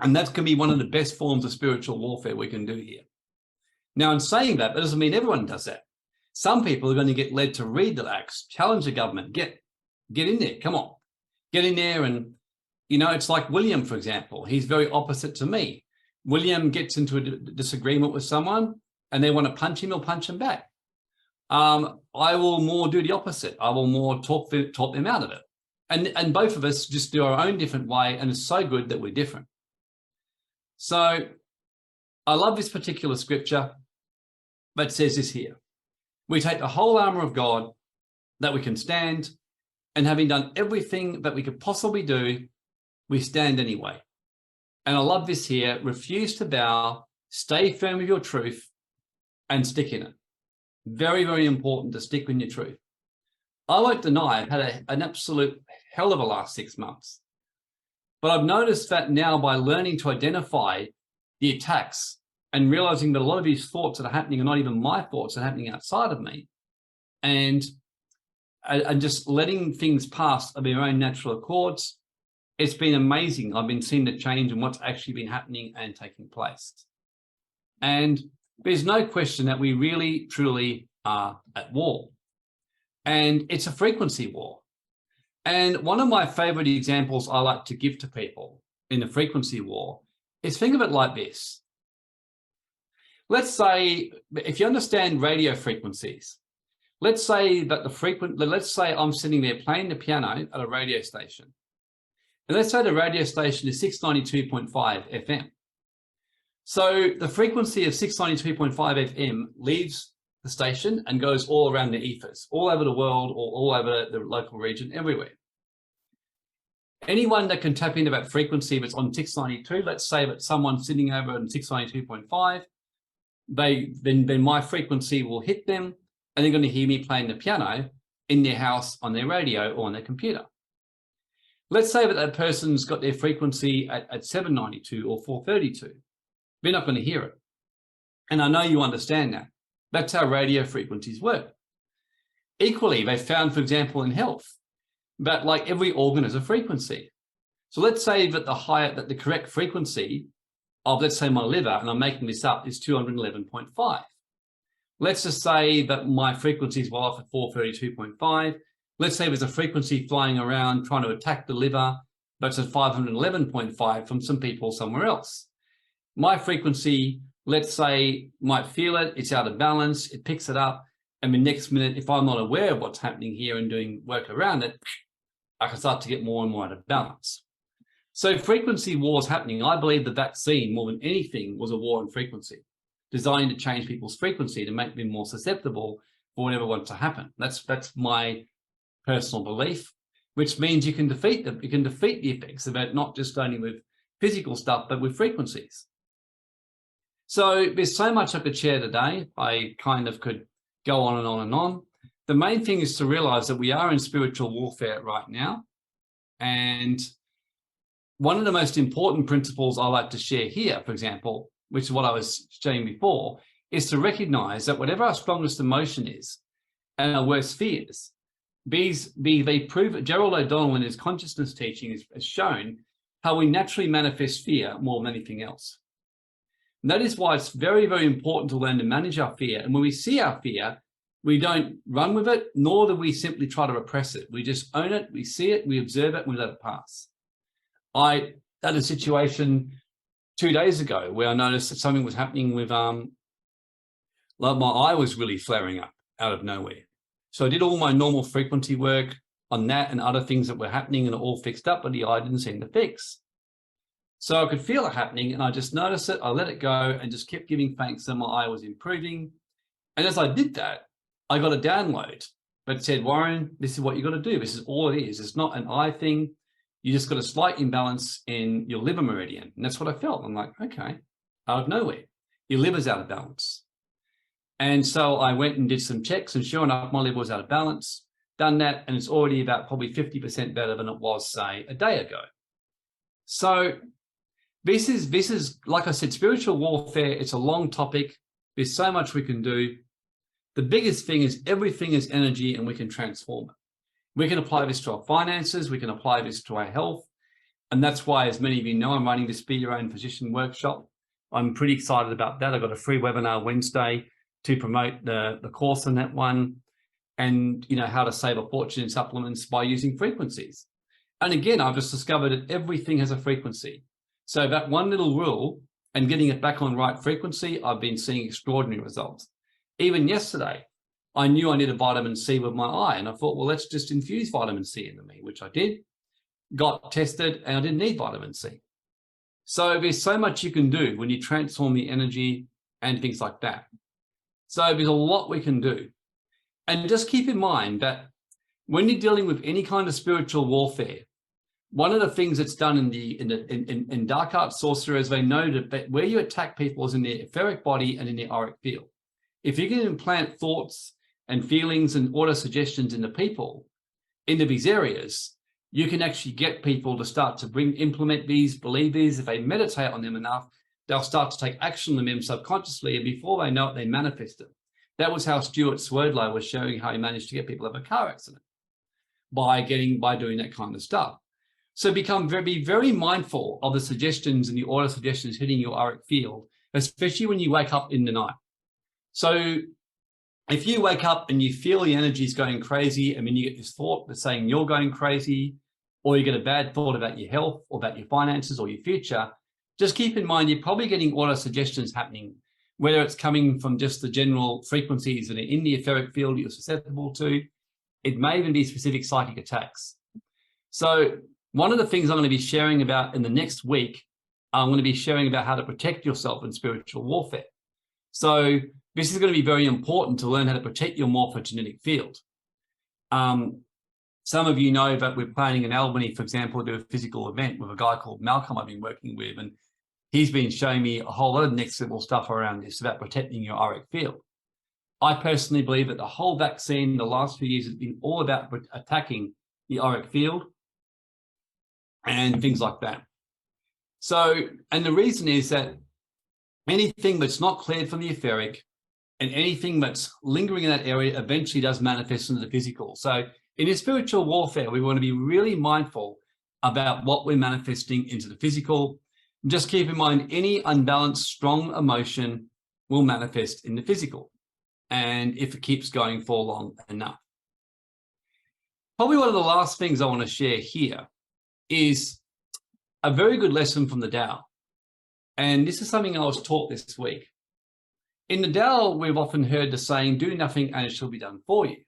And that can be one of the best forms of spiritual warfare we can do here. Now, in saying that, that doesn't mean everyone does that. Some people are going to get led to read the acts, challenge the government, get in there, come on, get in there. And, you know, it's like William, for example. He's very opposite to me. William gets into a disagreement with someone and they want to punch him, he'll punch him back. I will more do the opposite. I will more talk them out of it. And both of us just do our own different way, and it's so good that we're different. So I love this particular scripture that says this here. We take the whole armor of God that we can stand, and having done everything that we could possibly do, we stand anyway. And I love this here. Refuse to bow, stay firm with your truth, and stick in it. Very, very important to stick with your truth. I won't deny I've had an absolute hell of a last 6 months. But I've noticed that now by learning to identify the attacks and realizing that a lot of these thoughts that are happening are not even my thoughts, are happening outside of me, and just letting things pass of their own natural accords, it's been amazing. I've been seeing the change in what's actually been happening and taking place. And there's no question that we really, truly are at war. And it's a frequency war. And one of my favorite examples I like to give to people in the frequency war is, think of it like this. Let's say, if you understand radio frequencies, let's say that let's say I'm sitting there playing the piano at a radio station. And let's say the radio station is 692.5 FM. So the frequency of 692.5 FM leaves the station and goes all around the ethers, all over the world or all over the local region, everywhere. Anyone that can tap into that frequency, if it's on 692, let's say that someone's sitting over on 692.5, then my frequency will hit them and they're going to hear me playing the piano in their house, on their radio or on their computer. Let's say that that person's got their frequency at 792 or 432. They're not going to hear it. And I know you understand that. That's how radio frequencies work. Equally, they found, for example, in health, that like every organ has a frequency. So let's say that the correct frequency of, let's say, my liver, and I'm making this up, is 211.5. Let's just say that my frequency is well off at 432.5. Let's say there's a frequency flying around trying to attack the liver, that's at 511.5 from some people somewhere else. My frequency, let's say, might feel it, it's out of balance, it picks it up, and the next minute, if I'm not aware of what's happening here and doing work around it, I can start to get more and more out of balance. So frequency wars happening. I believe the vaccine, more than anything, was a war on frequency, designed to change people's frequency to make them more susceptible for whatever wants to happen. That's my personal belief, which means you can defeat them. You can defeat the effects of it, not just only with physical stuff, but with frequencies. So there's so much I could share today. I kind of could go on and on and on. The main thing is to realize that we are in spiritual warfare right now. And one of the most important principles I like to share here, for example, which is what I was sharing before, is to recognize that whatever our strongest emotion is and our worst fears, they prove, Gerald O'Donnell in his consciousness teaching has shown how we naturally manifest fear more than anything else. And that is why it's very, very important to learn to manage our fear. And when we see our fear, we don't run with it, nor do we simply try to repress it. We just own it, we see it, we observe it, and we let it pass. I had a situation 2 days ago where I noticed that something was happening with, like my eye was really flaring up out of nowhere. So I did all my normal frequency work on that and other things that were happening and it all fixed up, but the eye didn't seem to fix. So I could feel it happening and I just noticed it, I let it go and just kept giving thanks that my eye was improving. And as I did that, I got a download that said, Warren, this is what you got to do. This is all it is. It's not an eye thing. You just got a slight imbalance in your liver meridian. And that's what I felt. I'm like, okay, out of nowhere, your liver's out of balance. And so I went and did some checks and sure enough, my liver was out of balance, done that. And it's already about probably 50% better than it was, say, a day ago. So this is, like I said, spiritual warfare. It's a long topic. There's so much we can do. The biggest thing is everything is energy and we can transform it. We can apply this to our finances. We can apply this to our health. And that's why, as many of you know, I'm running this Be Your Own Physician workshop. I'm pretty excited about that. I've got a free webinar Wednesday to promote the course on that one and, you know, how to save a fortune in supplements by using frequencies. And again, I've just discovered that everything has a frequency. So that one little rule and getting it back on right frequency, I've been seeing extraordinary results. Even yesterday, I knew I needed vitamin C with my eye. And I thought, well, let's just infuse vitamin C into me, which I did, got tested, and I didn't need vitamin C. So there's so much you can do when you transform the energy and things like that. So there's a lot we can do. And just keep in mind that when you're dealing with any kind of spiritual warfare, one of the things that's done in dark art sorcery is they know that where you attack people is in their etheric body and in their auric field. If you can implant thoughts and feelings and auto suggestions into people, into these areas, you can actually get people to start to implement these, believe these. If they meditate on them enough, they'll start to take action on them subconsciously, and before they know it, they manifest it. That was how Stuart Swerdlow was showing how he managed to get people out of a car accident by doing that kind of stuff. So be very mindful of the suggestions and the auto suggestions hitting your auric field, especially when you wake up in the night. So if you wake up and you feel the energy is going crazy, and then you get this thought that's saying you're going crazy, or you get a bad thought about your health or about your finances or your future, just keep in mind you're probably getting auto suggestions happening, whether it's coming from just the general frequencies that are in the etheric field you're susceptible to. It may even be specific psychic attacks. So one of the things I'm going to be sharing about in the next week I'm going to be sharing about how to protect yourself in spiritual warfare. So this is going to be very important to learn how to protect your morphogenetic field. Some of you know that we're planning in Albany, for example, to do a physical event with a guy called Malcolm I've been working with, and he's been showing me a whole lot of next level stuff around this about protecting your auric field. I personally believe that the whole vaccine the last few years has been all about attacking the auric field and things like that. So, and the reason is that anything that's not cleared from the etheric and anything that's lingering in that area eventually does manifest into the physical. So in a spiritual warfare, we want to be really mindful about what we're manifesting into the physical. Just keep in mind, any unbalanced, strong emotion will manifest in the physical. And if it keeps going for long enough. Probably one of the last things I want to share here is a very good lesson from the Tao. And this is something I was taught this week. In the Tao, we've often heard the saying, do nothing and it shall be done for you.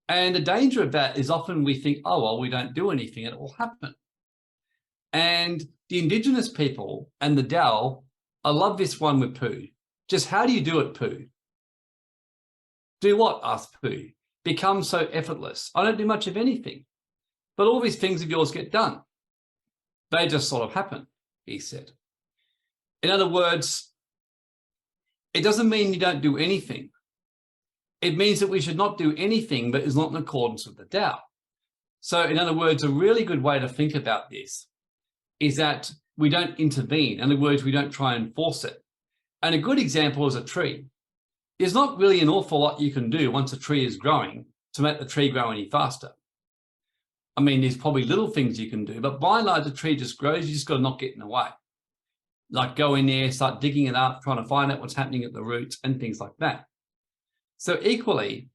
And the danger of that is often we think, oh, well, we don't do anything and it will happen. And the indigenous people and the Tao, I love this one with Pooh. Just how do you do it, Pooh? Do what? Asked Pooh. Become so effortless. I don't do much of anything, but all these things of yours get done. They just sort of happen, he said. In other words, it doesn't mean you don't do anything. It means that we should not do anything that is not in accordance with the Tao. So in other words, a really good way to think about this is that we don't intervene. In other words, we don't try and force it. And a good example is a tree. There's not really an awful lot you can do once a tree is growing to make the tree grow any faster. I mean, there's probably little things you can do, but by and large, the tree just grows. You just got to knock it in the way. Like go in there, start digging it up, trying to find out what's happening at the roots and things like that. So equally,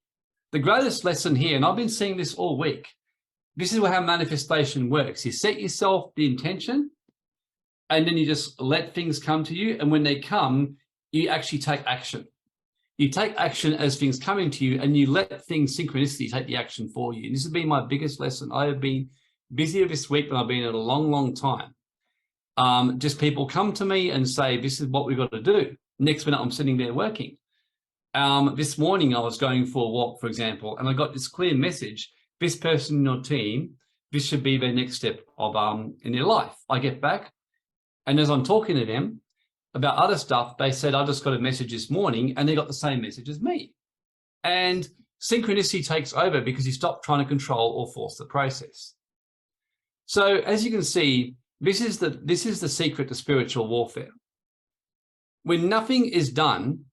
the greatest lesson here, and I've been seeing this all week, this is how manifestation works. You set yourself the intention, and then you just let things come to you. And when they come, you actually take action. You take action as things come into you, and you let things, synchronicity, take the action for you. And this has been my biggest lesson. I have been busier this week than I've been in a long, long time. Just people come to me and say, this is what we've got to do. Next minute, I'm sitting there working. This morning, I was going for a walk, for example, and I got this clear message. This person in your team, this should be their next step of in their life. I get back, and as I'm talking to them about other stuff, they said, I just got a message this morning, and they got the same message as me. And synchronicity takes over because you stop trying to control or force the process. So as you can see, this is the secret to spiritual warfare. When nothing is done,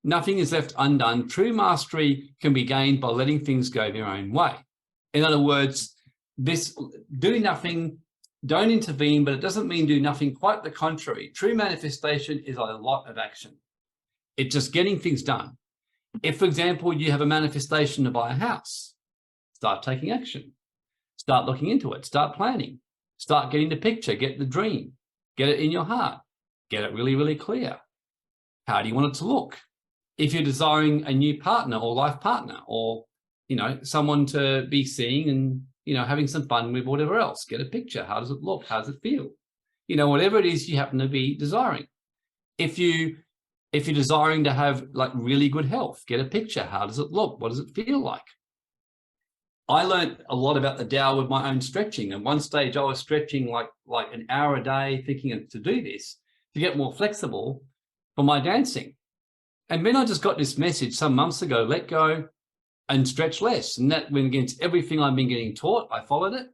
nothing is left undone. True mastery can be gained by letting things go their own way. In other words, this do nothing, don't intervene, but it doesn't mean do nothing. Quite the contrary. True manifestation is a lot of action. It's just getting things done. If, for example, you have a manifestation to buy a house, start taking action. Start looking into it. Start planning. Start getting the picture. Get the dream. Get it in your heart. Get it really, really clear. How do you want it to look? If you're desiring a new partner or life partner, or, someone to be seeing and, having some fun with, whatever else, get a picture. How does it look? How does it feel? Whatever it is you happen to be desiring. If you're desiring to have like really good health, get a picture. How does it look? What does it feel like? I learned a lot about the Tao with my own stretching. At one stage, I was stretching like an hour a day, thinking to do this to get more flexible for my dancing. And then I just got this message some months ago, let go and stretch less. And that went against everything I've been getting taught. I followed it.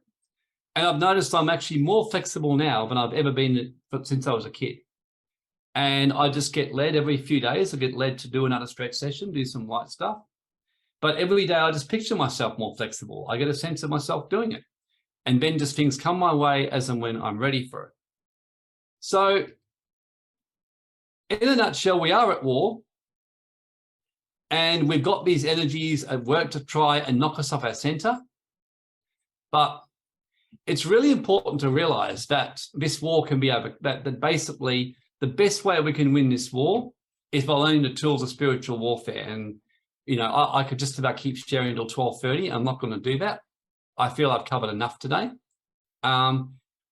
And I've noticed I'm actually more flexible now than I've ever been since I was a kid. And I just get led every few days. I get led to do another stretch session, do some light stuff. But every day I just picture myself more flexible. I get a sense of myself doing it. And then just things come my way as and when I'm ready for it. So in a nutshell, we are at war. And we've got these energies at work to try and knock us off our center. But it's really important to realize that this war can be over, that basically the best way we can win this war is by learning the tools of spiritual warfare. And, I could just about keep sharing until 12:30. I'm not going to do that. I feel I've covered enough today.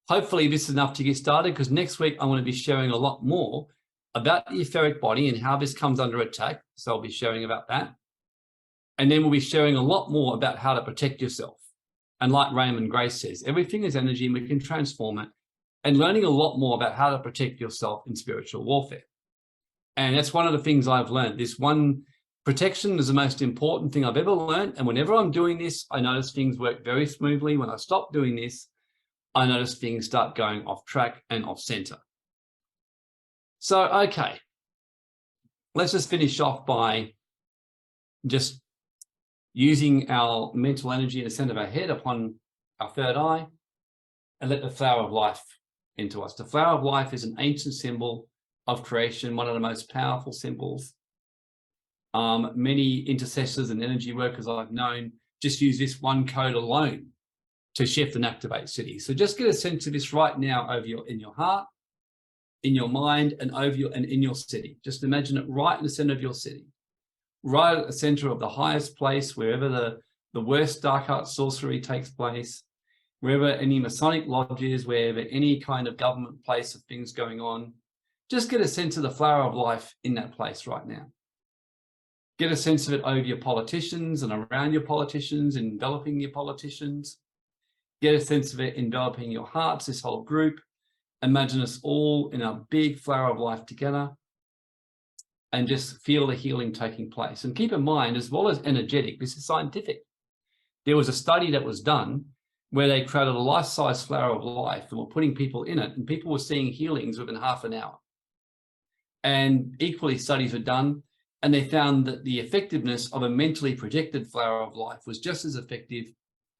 hopefully this is enough to get started, because next week I want to be sharing a lot more about the etheric body and how this comes under attack. So I'll be sharing about that. And then we'll be sharing a lot more about how to protect yourself. And like Raymond Grace says, everything is energy and we can transform it, and learning a lot more about how to protect yourself in spiritual warfare. And that's one of the things I've learned. This one, protection is the most important thing I've ever learned. And whenever I'm doing this, I notice things work very smoothly. When I stop doing this, I notice things start going off track and off center. So, okay, let's just finish off by just using our mental energy in the center of our head upon our third eye, and let the flower of life into us. The flower of life is an ancient symbol of creation, one of the most powerful symbols. Many intercessors and energy workers I've known just use this one code alone to shift and activate cities. So just get a sense of this right now in your heart, in your mind, and in your city. Just imagine it right in the center of your city, right at the center of the highest place, wherever the worst dark art sorcery takes place, wherever any Masonic lodges, wherever any kind of government place of things going on. Just get a sense of the flower of life in that place right now. Get a sense of it over your politicians and around your politicians, enveloping your politicians. Get a sense of it enveloping your hearts, this whole group. Imagine us all in a big flower of life together, and just feel the healing taking place. And keep in mind, as well as energetic, this is scientific. There was a study that was done where they created a life-size flower of life and were putting people in it, and people were seeing healings within half an hour. And equally, studies were done, and they found that the effectiveness of a mentally projected flower of life was just as effective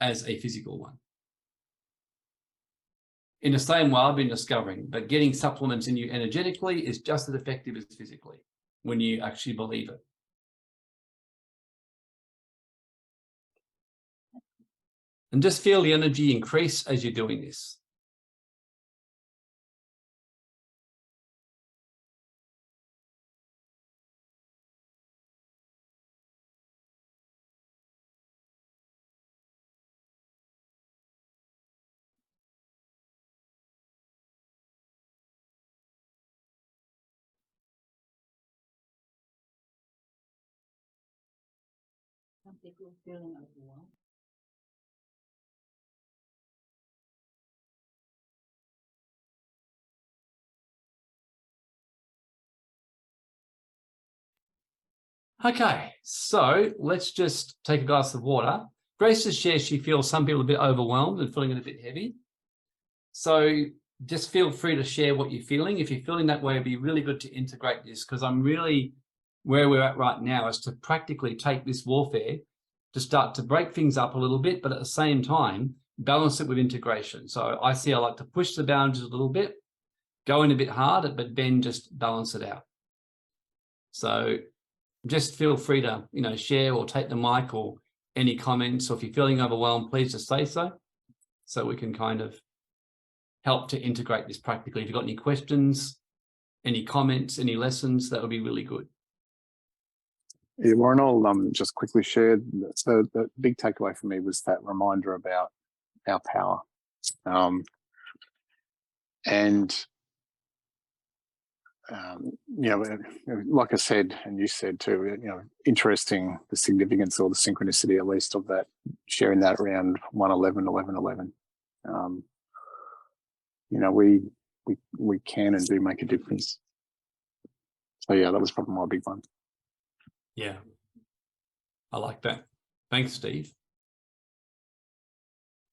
as a physical one. In the same way, I've been discovering that getting supplements in you energetically is just as effective as physically when you actually believe it. And just feel the energy increase as you're doing this.
Some people are feeling overwhelmed.
Okay, so let's just take a glass of water. Grace has shared she feels some people a bit overwhelmed and feeling it a bit heavy. So just feel free to share what you're feeling. If you're feeling that way, it'd be really good to integrate this, because I'm really, where we're at right now is to practically take this warfare to start to break things up a little bit, but at the same time, balance it with integration. So I like to push the boundaries a little bit, go in a bit harder, but then just balance it out. So just feel free to, share or take the mic, or any comments, or if you're feeling overwhelmed, please just say so we can kind of help to integrate this practically. If you've got any questions, any comments, any lessons, that would be really good.
Yeah, Warren, I'll just quickly share. So the big takeaway for me was that reminder about our power. Like I said, and you said too, interesting, the significance or the synchronicity, at least, of that, sharing that around 111, 1111. We can and do make a difference. So yeah, that was probably my big one.
Yeah, I like that. Thanks, Steve.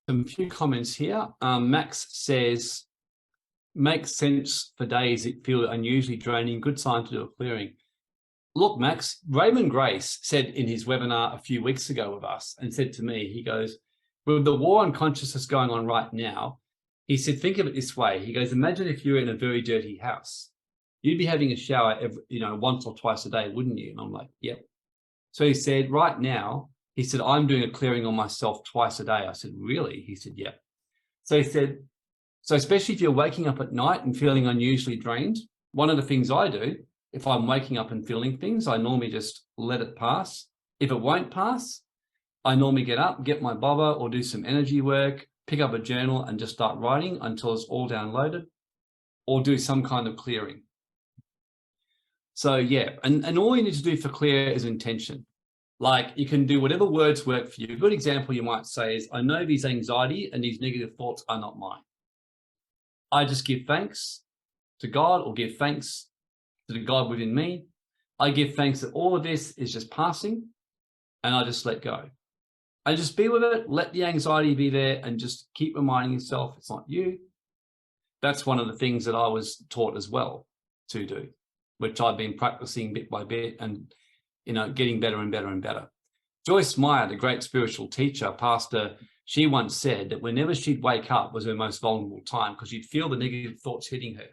A few comments here. Max says, makes sense for days that feel unusually draining. Good sign to do a clearing. Look, Max, Raymond Grace said in his webinar a few weeks ago with us, and said to me, he goes, with the war on consciousness going on right now, he said, think of it this way. He goes, imagine if you were in a very dirty house. You'd be having a shower once or twice a day, wouldn't you? And I'm like, yep. So he said, right now, he said, I'm doing a clearing on myself twice a day. I said, really? He said, yep. So he said, so especially if you're waking up at night and feeling unusually drained, one of the things I do, if I'm waking up and feeling things, I normally just let it pass. If it won't pass, I normally get up, get my bobber, or do some energy work, pick up a journal and just start writing until it's all downloaded, or do some kind of clearing. So yeah, and all you need to do for clear is intention. Like you can do whatever words work for you. A good example you might say is, I know these anxiety and these negative thoughts are not mine. I just give thanks to God, or give thanks to the God within me. I give thanks that all of this is just passing, and I just let go. And just be with it, let the anxiety be there, and just keep reminding yourself it's not you. That's one of the things that I was taught as well to do, which I've been practicing bit by bit and, getting better and better and better. Joyce Meyer, the great spiritual teacher, pastor, she once said that whenever she'd wake up was her most vulnerable time, because she'd feel the negative thoughts hitting her.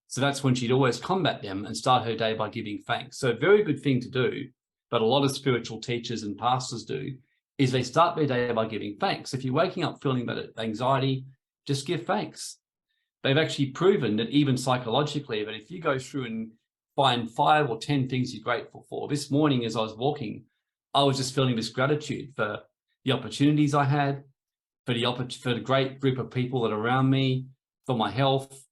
So that's when she'd always combat them and start her day by giving thanks. So a very good thing to do, but a lot of spiritual teachers and pastors do, is they start their day by giving thanks. If you're waking up feeling that anxiety, just give thanks. They've actually proven that even psychologically, that if you go through and find 5 or 10 things you're grateful for. This morning, as I was walking, I was just feeling this gratitude for the opportunities I had, for the great group of people that are around me, for my health,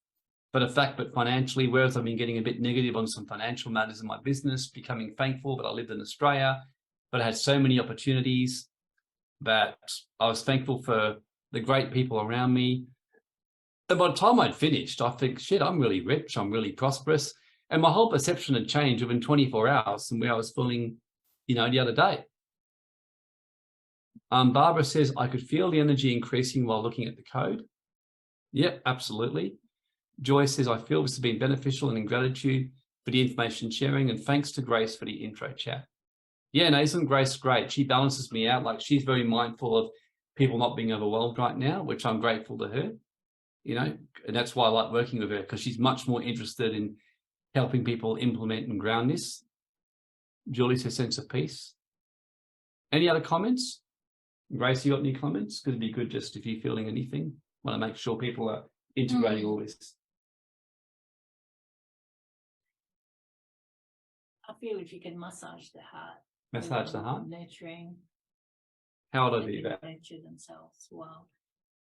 for the fact that financially, whereas I've been getting a bit negative on some financial matters in my business, becoming thankful that I lived in Australia, but I had so many opportunities, that I was thankful for the great people around me. And by the time I'd finished, I think, shit, I'm really rich, I'm really prosperous. And my whole perception had changed within 24 hours from where I was feeling, the other day. Barbara says, I could feel the energy increasing while looking at the code. Yep, absolutely. Joy says, I feel this has been beneficial and in gratitude for the information sharing, and thanks to Grace for the intro chat. Yeah, no, isn't Grace great? She balances me out. Like, she's very mindful of people not being overwhelmed right now, which I'm grateful to her, and that's why I like working with her, because she's much more interested in helping people implement and ground this. Julie says, sense of peace. Any other comments? Grace, you got any comments? Because it'd be good just if you're feeling anything. Want to make sure people are integrating all this.
I feel if you can massage the heart.
Massage the heart?
Nurturing.
How would I
They
do
can
that?
nurture themselves well.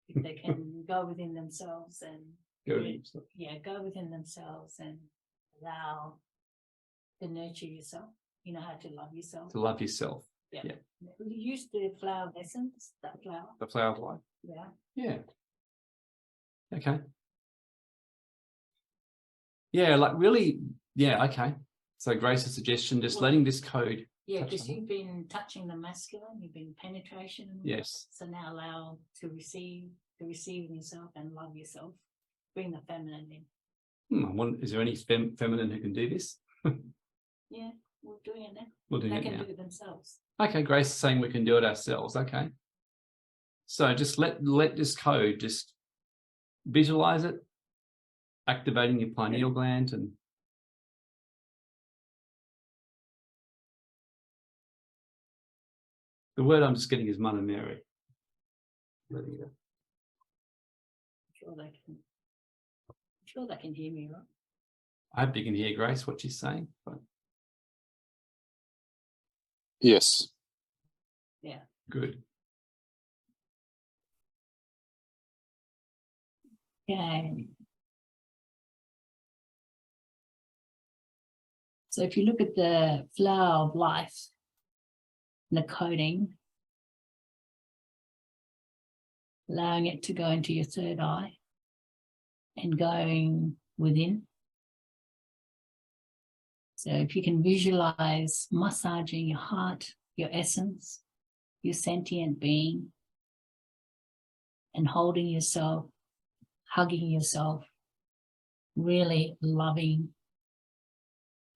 If they can go within themselves and
Go
within themselves and allow to nurture yourself. You know how to love yourself.
To love yourself.
Yeah.
Yeah.
You use the flower of essence, that flower.
The flower of life.
Yeah.
Yeah. Okay. Yeah, like really, yeah, okay. So Grace's suggestion, just letting this code.
Yeah, because you've been touching the masculine, you've been penetration.
Yes.
So now allow to receive in yourself and love yourself. Bring the feminine in.
Is there any feminine who can do this?
Yeah, we're doing it now.
We're doing
They
it
can
now.
do it themselves.
Okay, Grace is saying we can do it ourselves. Okay. So just let this code, just visualize it, activating your pineal gland, and the word I'm just getting is Mother Mary. Letting it go.
I'm sure they can hear me, right?
I hope you can hear Grace, what she's saying. But
Yes.
Yeah.
good.
Okay. So if you look at the flower of life, the coding, allowing it to go into your third eye and going within. So if you can visualize massaging your heart, your essence, your sentient being, and holding yourself, hugging yourself, really loving,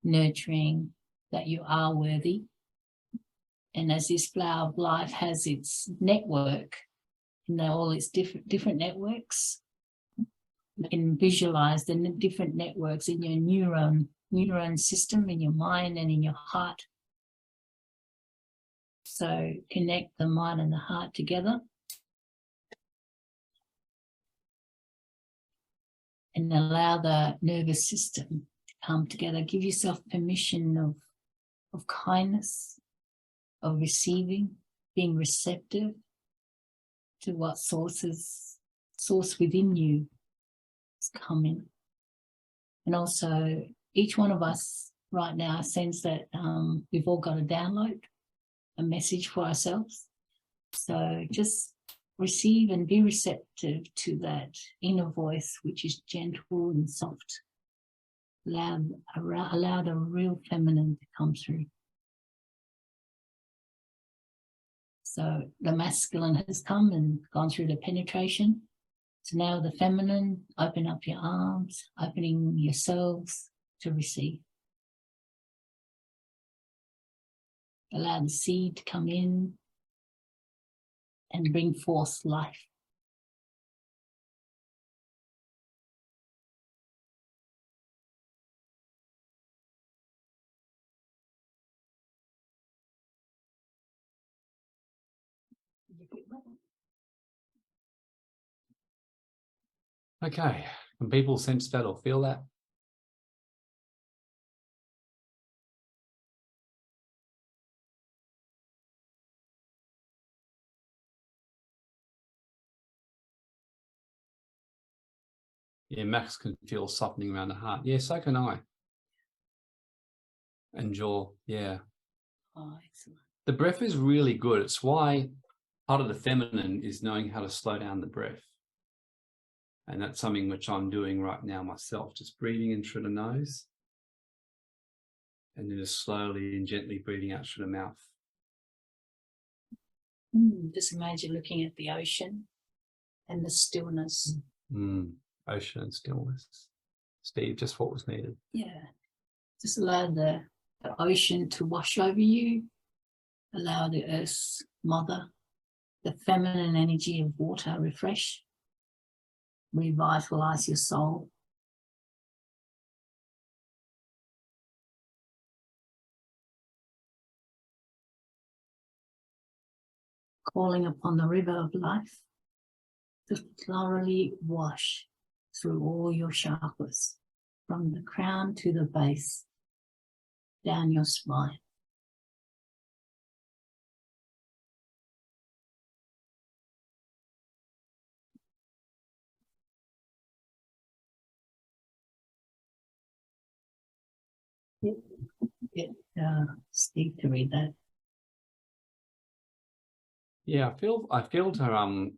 nurturing that you are worthy. And as this flower of life has its network, all its different networks, you can visualize the different networks in your neuron system, in your mind and in your heart. So connect the mind and the heart together. And allow the nervous system to come together. Give yourself permission of kindness, of receiving, being receptive, to what source within you is coming. And also each one of us right now sense that we've all got a download, a message for ourselves. So just receive and be receptive to that inner voice, which is gentle and soft. Allow the real feminine to come through. So the masculine has come and gone through the penetration. So now the feminine, open up your arms, opening yourselves to receive. Allow the seed to come in and bring forth life.
Okay, can people sense that or feel that? Yeah, Max can feel softening around the heart. Yeah, so can I. And jaw, yeah.
Oh, excellent.
The breath is really good. It's why part of the feminine is knowing how to slow down the breath. And that's something which I'm doing right now myself, just breathing in through the nose. And then just slowly and gently breathing out through the mouth.
Just imagine looking at the ocean and the stillness.
Ocean and stillness. Steve, just what was needed.
Yeah. Just allow the ocean to wash over you. Allow the earth's mother, the feminine energy of water, refresh, revitalize your soul. Calling upon the river of life to thoroughly wash through all your chakras, from the crown to the base, down your spine. Get Steve to read that.
Yeah, I feel to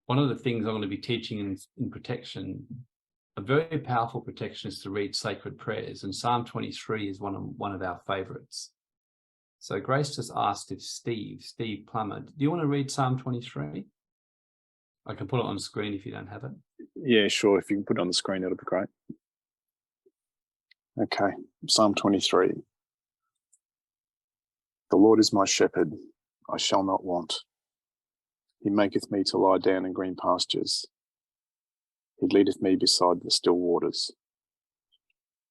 one of the things I'm going to be teaching in protection, a very powerful protection, is to read sacred prayers, and Psalm 23 is one of our favorites. So Grace just asked if Steve Plummer, do you want to read Psalm 23? I can put it on screen if you don't have it.
Yeah, sure. If you can put it on the screen, that'll be great. Okay, Psalm 23. The Lord is my shepherd, I shall not want. He maketh me to lie down in green pastures. He leadeth me beside the still waters.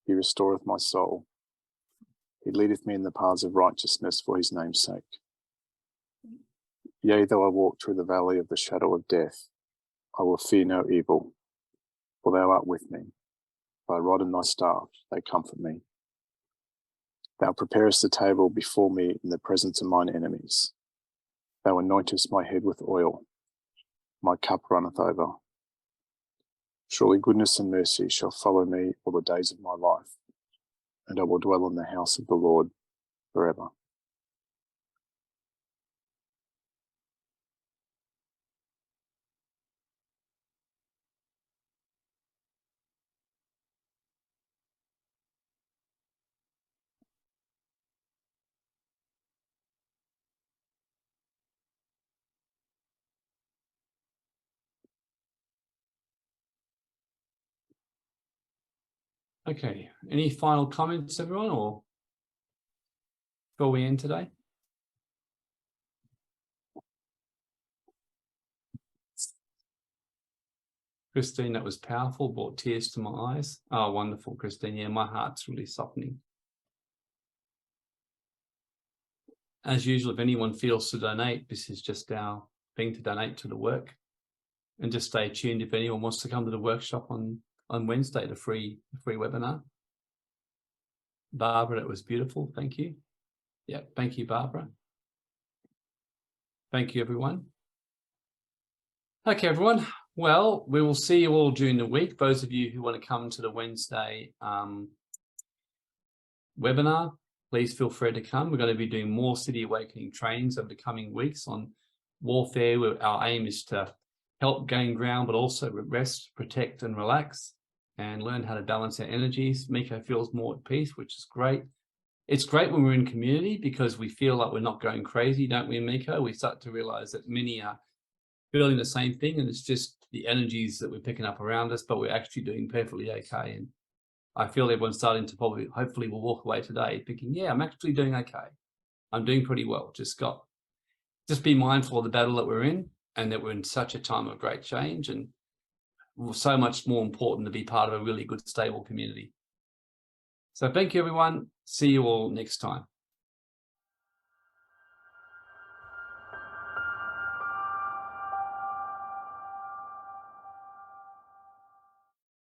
He restoreth my soul. He leadeth me in the paths of righteousness for his name's sake. Yea, though I walk through the valley of the shadow of death, I will fear no evil, for thou art with me. Thy rod and thy staff, they comfort me. Thou preparest the table before me in the presence of mine enemies. Thou anointest my head with oil. My cup runneth over. Surely goodness and mercy shall follow me all the days of my life, and I will dwell in the house of the Lord forever.
Okay, any final comments, everyone, or before we end today? Christine, that was powerful, brought tears to my eyes. Oh, wonderful, Christine. Yeah, my heart's really softening. As usual, if anyone feels to donate, this is just our thing to donate to the work. And just stay tuned if anyone wants to come to the workshop on Wednesday, the free webinar. Barbara, it was beautiful. Thank you. Yeah, thank you, Barbara. Thank you, everyone. Okay, everyone. Well, we will see you all during the week. Those of you who want to come to the Wednesday webinar, please feel free to come. We're going to be doing more City Awakening trainings over the coming weeks on warfare. Our aim is to help gain ground, but also rest, protect, and relax, and learn how to balance our energies. Miko feels more at peace, which is great. It's great when we're in community because we feel like we're not going crazy, don't we, Miko? We start to realize that many are feeling the same thing, and it's just the energies that we're picking up around us, but we're actually doing perfectly okay. And I feel everyone's starting to hopefully will walk away today thinking, yeah, I'm actually doing okay. I'm doing pretty well. Just be mindful of the battle that we're in, and that we're in such a time of great change, and so much more important to be part of a really good, stable community. So thank you, everyone. See you all next time.